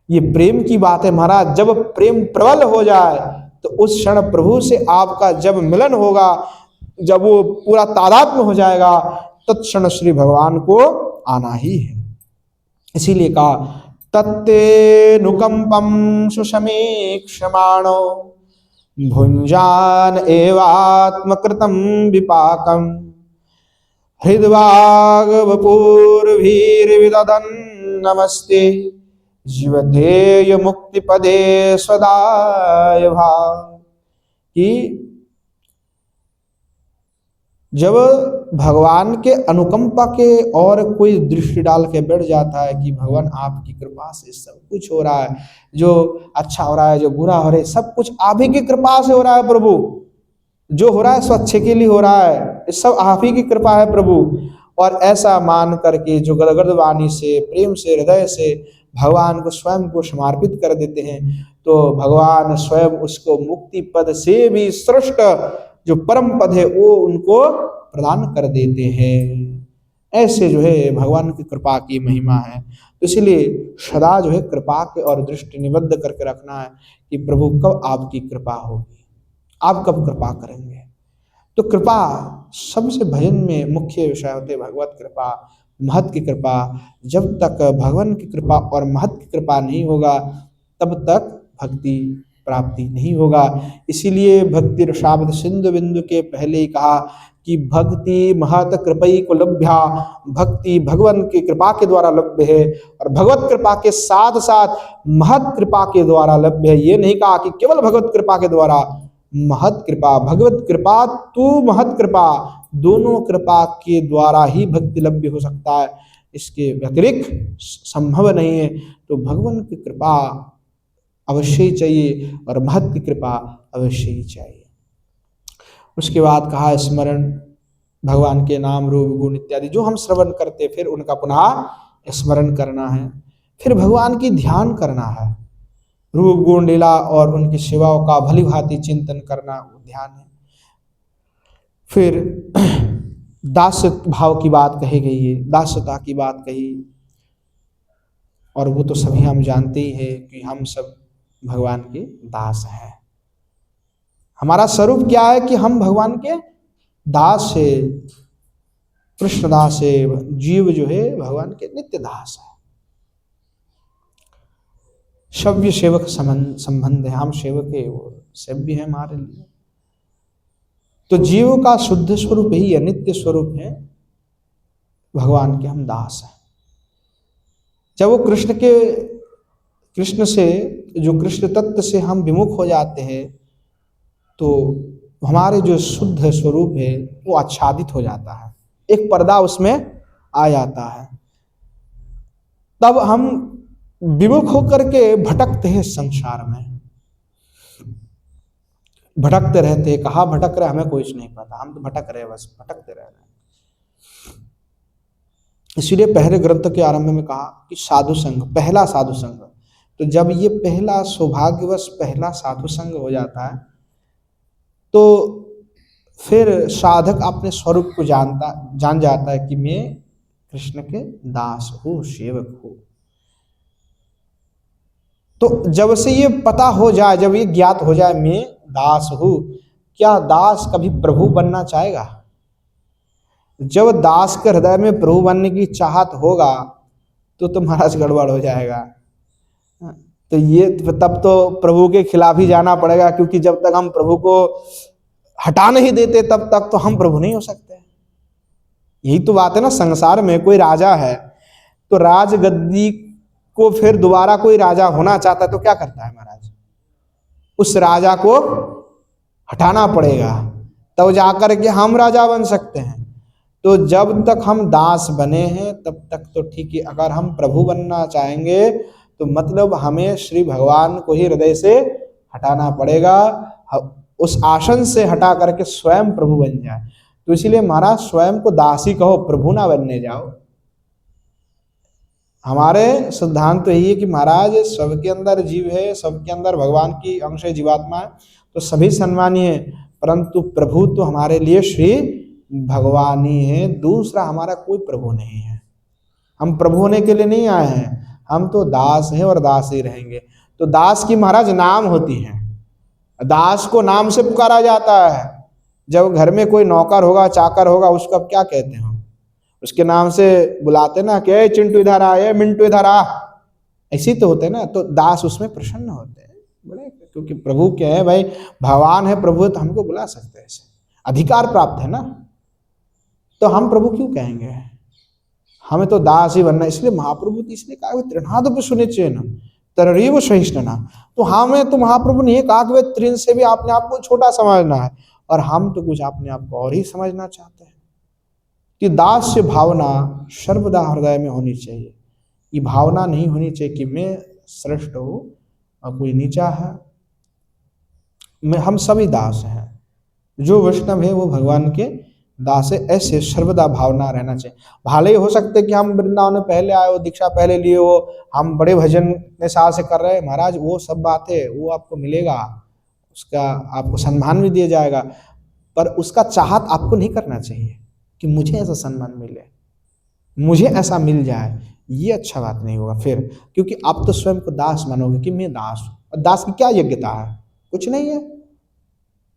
ये प्रेम की बात है महाराज। जब प्रेम प्रबल हो जाए तो उस क्षण प्रभु से आपका जब मिलन होगा, जब वो पूरा तादात्म्य हो जाएगा, तत्क्षण श्री भगवान को आना ही है। इसीलिए कहा तत्ते नुकंपम सुसमीक्षमाणो भुंजान एवात्मकृतं विपाकम हृद्वाग वपूर्भिर्विदधन् नमस्ते जीवधेय मुक्ति पदे सदाय भाव। कि जब भगवान के अनुकंपा के और कोई दृष्टि डाल के बैठ जाता है कि भगवान आपकी कृपा से सब कुछ हो रहा है, जो अच्छा हो रहा है जो बुरा हो रहा है सब कुछ आप ही की कृपा से हो रहा है प्रभु, जो हो रहा है सो अच्छे के लिए हो रहा है, ये सब आप ही की कृपा है प्रभु। और ऐसा मान करके जो गदगद वाणी से प्रेम से हृदय से भगवान को स्वयं को समर्पित कर देते हैं, तो भगवान स्वयं उसको मुक्ति पद से भी श्रेष्ठ जो परम पद है वो उनको प्रदान कर देते हैं। ऐसे जो है भगवान की कृपा की महिमा है। तो इसलिए सदा जो है कृपा के और दृष्टि निबद्ध करके रखना है कि प्रभु कब आपकी कृपा होगी, आप कब कृपा करेंगे। तो कृपा सबसे भजन में मुख्य विषय होते भगवत कृपा, महत की कृपा। जब तक भगवान की कृपा और महत की कृपा नहीं होगा तब तक भक्ति प्राप्ति नहीं होगा। इसीलिए भक्ति रसावत सिंधु बिंदु के पहले ही कहा कि भक्ति महत कृपई को लभ्या, भक्ति भगवान की कृपा के द्वारा लभ्य है और भगवत कृपा के साथ साथ महत कृपा के द्वारा लभ्य है। ये नहीं कहा कि केवल भगवत कृपा के द्वारा, महत कृपा भगवत कृपा तू महत कृपा, दोनों कृपा के द्वारा ही भक्ति लभ्य हो सकता है, इसके व्यतिरिक्त संभव नहीं है। तो भगवान की कृपा अवश्य ही चाहिए और महत की कृपा अवश्य ही चाहिए। उसके बाद कहा स्मरण भगवान के नाम रूप गुण इत्यादि जो हम श्रवण करते फिर उनका पुनः स्मरण करना है, फिर भगवान की ध्यान करना है, रूप गुण लीला और उनकी सेवाओं का भली भांति चिंतन करना ध्यान है। फिर दास्य भाव की बात कही गई है, दास्यता की बात कही, और वो तो सभी हम जानते ही है कि हम सब भगवान के दास हैं। हमारा स्वरूप क्या है कि हम भगवान के दास है, कृष्ण दास है। जीव जो है भगवान के नित्य दास है, सभ्य सेवक संबंध है, हम सेवक है वो सभ्य है हमारे लिए। तो जीव का शुद्ध स्वरूप ही है, नित्य स्वरूप है भगवान के हम दास हैं। जब वो कृष्ण के कृष्ण से, जो कृष्ण तत्व से हम विमुख हो जाते हैं, तो हमारे जो शुद्ध स्वरूप है वो आच्छादित हो जाता है, एक पर्दा उसमें आ जाता है। तब हम विमुख होकर के भटकते हैं संसार में, भटकते रहते हैं। कहाँ भटक रहे हमें कुछ नहीं पता, हम तो भटक रहे, बस भटकते रह रहे हैं। इसीलिए पहले ग्रंथ के आरंभ में कहा कि साधु संग, पहला साधु संग। तो जब ये पहला सौभाग्यवश पहला साधु संग हो जाता है, तो फिर साधक अपने स्वरूप को जान जाता है कि मैं कृष्ण के दास हूँ, सेवक हूँ। तो जब से ये पता हो जाए, जब ये ज्ञात हो जाए मैं दास हूँ, क्या दास कभी प्रभु बनना चाहेगा? जब दास के हृदय में प्रभु बनने की चाहत होगा तो महाराज गड़बड़ हो जाएगा। तो ये तब तो प्रभु के खिलाफ ही जाना पड़ेगा, क्योंकि जब तक हम प्रभु को हटा नहीं देते तब तक तो हम प्रभु नहीं हो सकते। यही तो बात है ना। संसार में कोई राजा है तो राज गद्दी को फिर दोबारा कोई राजा होना चाहता है तो क्या करता है महाराज? उस राजा को हटाना पड़ेगा, तब जाकर के हम राजा बन सकते हैं। तो जब तक हम दास बने हैं तब तक तो ठीक है। अगर हम प्रभु बनना चाहेंगे तो मतलब हमें श्री भगवान को ही हृदय से हटाना पड़ेगा, उस आसन से हटा करके स्वयं प्रभु बन जाए। तो इसीलिए महाराज स्वयं को दास ही कहो, प्रभु ना बनने जाओ। हमारे सिद्धांत तो यही है कि महाराज सबके अंदर जीव है, सबके अंदर भगवान की अंश है, जीवात्मा है, तो सभी सम्मानीय है, परंतु प्रभु तो हमारे लिए श्री भगवान ही है, दूसरा हमारा कोई प्रभु नहीं है। हम प्रभु होने के लिए नहीं आए हैं, हम तो दास हैं और दास ही रहेंगे। तो दास की महाराज नाम होती है, दास को नाम से पुकारा जाता है। जब घर में कोई नौकर होगा, चाकर होगा, उसको अब क्या कहते हैं? उसके नाम से बुलाते ना कि चिंटू इधर आ, ये मिंटू इधर आ, ऐसे तो होते ना। तो दास उसमें प्रसन्न होते हैं बड़े, क्योंकि प्रभु क्या है भाई, भगवान है, प्रभु है, तो हमको बुला सकते हैं, ऐसे अधिकार प्राप्त है ना। तो हम प्रभु क्यों कहेंगे? हमें तो दास ही बनना। इसलिए महाप्रभु तो इसलिए कहा तृणादपि सुनिचेन तरीव सहिष्णुना। तो हमें तो महाप्रभु ने कहा कि तृण से भी अपने आप को छोटा समझना है, और हम तो कुछ अपने आप को और ही समझना चाहते हैं। कि दास्य भावना सर्वदा हृदय में होनी चाहिए। ये भावना नहीं होनी चाहिए कि मैं श्रेष्ठ हूँ और कोई नीचा है। हम सभी दास हैं, जो वैष्णव है वो भगवान के दास है, ऐसे सर्वदा भावना रहना चाहिए। भले ही हो सकते कि हम वृंदावन में पहले आए हो, दीक्षा पहले लिए हो, हम बड़े भजन में साल से कर रहे हैं, महाराज वो सब बात है, वो आपको मिलेगा, उसका आपको सम्मान भी दिया जाएगा, पर उसका चाहत आपको नहीं करना चाहिए कि मुझे ऐसा सम्मान मिले, मुझे ऐसा मिल जाए। ये अच्छा बात नहीं होगा फिर, क्योंकि आप तो स्वयं को दास मानोगे कि मैं दास हूँ। और दास की क्या योग्यता है? कुछ नहीं है।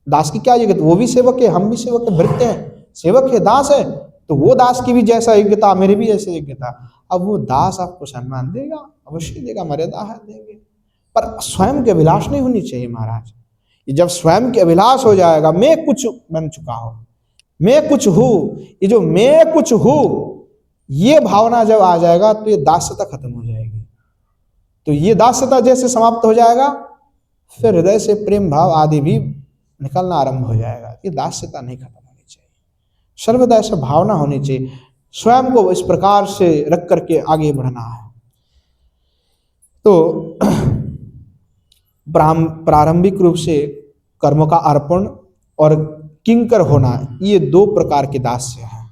दास की क्या योग्यता? वो भी सेवक है, हम भी सेवक है, भृत्य हैं, सेवक है, दास है। तो वो दास की भी जैसा योग्यता, मेरी भी जैसी योग्यता। अब वो दास आपको सम्मान देगा, अवश्य देगा, मर्यादा है देंगे, पर स्वयं की अभिलाष नहीं होनी चाहिए महाराज। जब स्वयं की अभिलाष हो जाएगा, मैं कुछ बन चुका हूं, मैं कुछ हूं, ये जो मैं कुछ हूं, ये भावना जब आ जाएगा तो ये दास्यता खत्म हो जाएगी। तो ये दास्यता जैसे समाप्त हो जाएगा, फिर हृदय से प्रेम भाव आदि भी निकलना आरंभ हो जाएगा। ये दास्यता नहीं खत्म होनी चाहिए, सर्वदा ऐसा भावना होनी चाहिए। स्वयं को इस प्रकार से रख करके आगे बढ़ना है। तो प्रारंभिक रूप से कर्म का अर्पण और किंकर होना, ये दो प्रकार के दास्य हैं।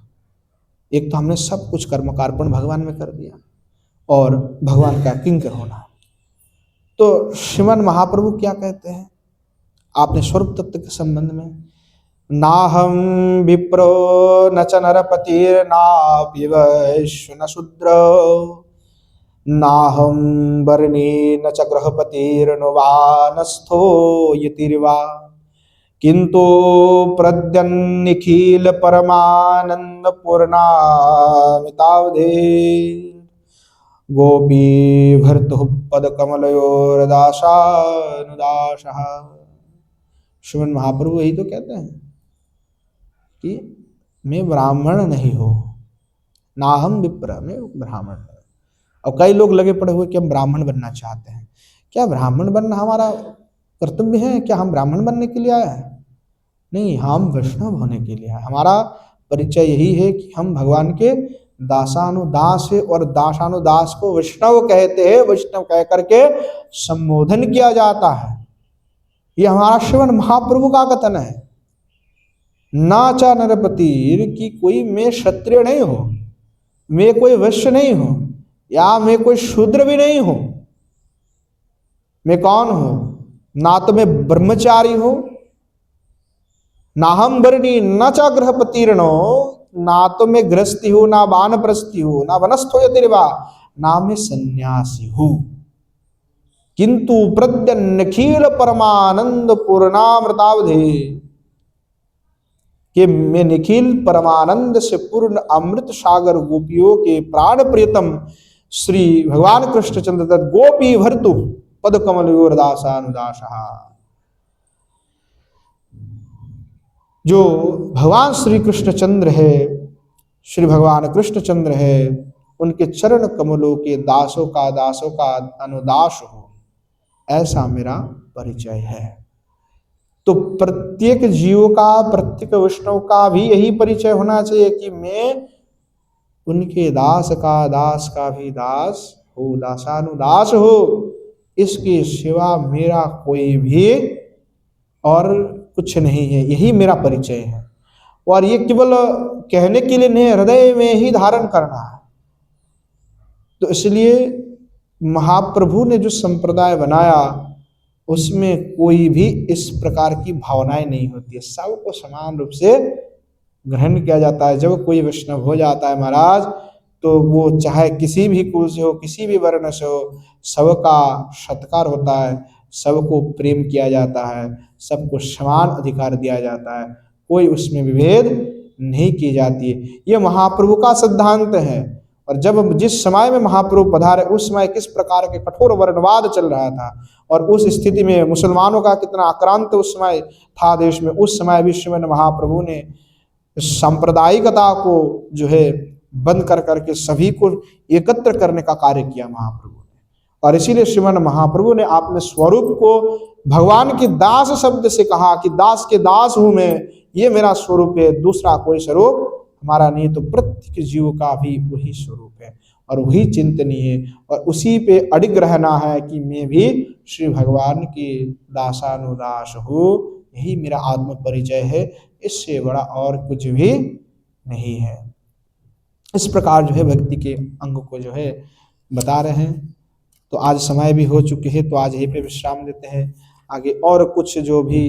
एक तो हमने सब कुछ कर्म का अर्पण भगवान में कर दिया, और भगवान का किंकर होना। तो श्रीमन महाप्रभु क्या कहते हैं आपने स्वरूप तत्व के संबंध में? नाहम विप्रो न च नरपतिर्नापि वैश्य न शूद्र, नाहम वर्णी न च गृहपतिर्न वानस्थो यतिर्वा, किंतु प्रद्यन्निखिल परमानंद पूर्णामितावधे, गोपी भर्तु पद कमलयोर्दासानुदासः। श्रीमन महाप्रभु यही तो कहते हैं कि मैं ब्राह्मण नहीं हूँ, ना हम विप्र, मैं ब्राह्मण। और कई लोग लगे पड़े हुए कि हम ब्राह्मण बनना चाहते हैं। क्या ब्राह्मण बनना हमारा कर्तव्य है? क्या हम ब्राह्मण बनने के लिए आए हैं? नहीं, हम वैष्णव होने के लिए आए। हमारा परिचय यही है कि हम भगवान के दासानुदास है, और दासानुदास को वैष्णव कहते हैं। वैष्णव कह करके संबोधन किया जाता है। ये हमारा श्रीमन महाप्रभु का कथन है। नाचा नरपति कि कोई मैं क्षत्रिय नहीं हूं, मैं कोई वैश्य नहीं हूं, या मैं कोई शूद्र भी नहीं हूं। मैं कौन हूं? ना तो मैं ब्रह्मचारी हूं, ना हम वर्णी न च गृहपतिर्णो, ना तो मैं गृहस्थी हूं, ना वानप्रस्थी हूं, ना वनस्थो यतिर्वा, ना मैं सन्यासी हूं। किंतु प्रद्यन्नखिल परमानंद पूर्णामृतावधि, कि मैं निखिल परमानंद से पूर्ण अमृत सागर गोपियों के प्राण प्रियतम श्री भगवान कृष्णचंद्र दत्त गोपी भर्तु पद कमल दासानुदासा, जो भगवान श्री कृष्णचंद्र है, श्री भगवान कृष्णचंद्र है, उनके चरण कमलों के दासों का अनुदास हो, ऐसा मेरा परिचय है। तो प्रत्येक जीव का, प्रत्येक वैष्णव का भी यही परिचय होना चाहिए कि मैं उनके दास का भी दास हो, दासानुदास हो। इसके सिवा मेरा कोई भी और कुछ नहीं है। यही मेरा परिचय है। और ये केवल कहने के लिए नहीं, हृदय में ही धारण करना है। तो इसलिए महाप्रभु ने जो संप्रदाय बनाया उसमें कोई भी इस प्रकार की भावनाएं नहीं होती है। सबको समान रूप से ग्रहण किया जाता है। जब कोई वैष्णव हो जाता है महाराज, तो वो चाहे किसी भी कुल से हो, किसी भी वर्ण से हो, सबका सत्कार होता है, सबको प्रेम किया जाता है, सबको समान अधिकार दिया जाता है, कोई उसमें विभेद नहीं की जाती है। ये महाप्रभु का सिद्धांत है। और जब जिस समय में महाप्रभु पधारे उस समय किस प्रकार के कठोर वर्णवाद चल रहा था, और उस स्थिति में मुसलमानों का कितना आक्रांत उस समय था देश में, उस समय भी श्रीमन महाप्रभु ने सांप्रदायिकता को जो है बंद कर करके सभी को एकत्र करने का कार्य किया महाप्रभु ने। और इसीलिए श्रीमन महाप्रभु ने अपने स्वरूप को भगवान के दास शब्द से कहा कि दास के दास हूं मैं, ये मेरा स्वरूप है, दूसरा कोई स्वरूप हमारा नहीं। तो प्रत्येक जीव का भी वही स्वरूप है और वही चिंतनीय है, और उसी पे अडिग रहना है कि मैं भी श्री भगवान के दासानुदास हूँ। यही मेरा आत्म परिचय है, इससे बड़ा और कुछ भी नहीं है। इस प्रकार जो है भक्ति के अंग को जो है बता रहे हैं। तो आज समय भी हो चुके हैं, तो आज यहीं पे विश्राम देते हैं। आगे और कुछ जो भी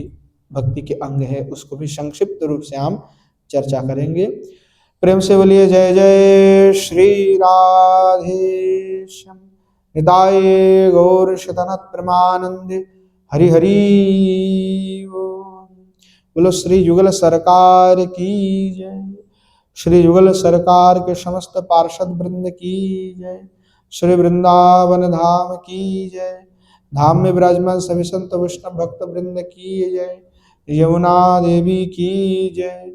भक्ति के अंग है उसको भी संक्षिप्त रूप से हम चर्चा करेंगे। प्रेम से बोलिए जय जय श्री राधे श्याम, निताय गौर शतनाथ प्रेमानंदे, हरि हरि बोल। बोलो श्री युगल सरकार की जय, श्री युगल सरकार के समस्त पार्षद वृंद की जय, श्री वृंदावन धाम की जय, धाम में विराजमान सभी संत वैष्णव भक्त वृंद की जय, यमुना देवी की जय,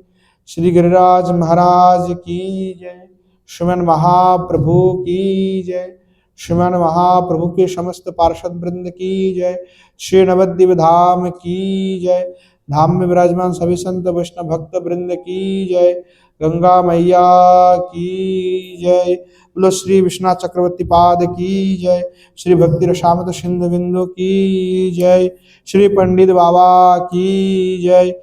श्री गिरिराज महाराज की जय, श्रीमन महाप्रभु की जय, श्रीमन महाप्रभु के समस्त पार्षद वृंद की जय, श्री नवद्वीप धाम की जय, धाम में विराजमान सभी संत वैष्णव भक्त वृंद की जय, गंगा मैया की जय। बोलो श्री विश्वनाथ चक्रवर्ती पाद की जय, श्री भक्ति रसामत सिंधु बिंदु की जय, श्री पंडित बाबा की जय,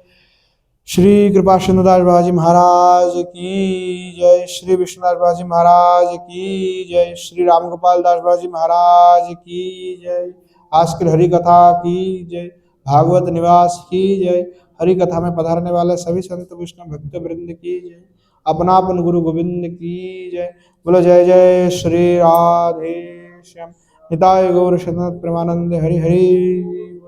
श्री कृपा सिंधुदास बाबाजी महाराज की जय, श्री विश्वनाथ बाबाजी महाराज की जय, श्री राम गोपाल दास बाबाजी महाराज की जय, आस्किर हरि कथा की जय, भागवत निवास की जय, हरि कथा में पधारने वाले सभी संत वैष्णव भक्त वृंद की जय, अपना अपन गुरु गोविंद की जय। बोलो जय जय श्री राधे श्याम, निताय गौर शतनाथ प्रेमानंद, हरि हरि।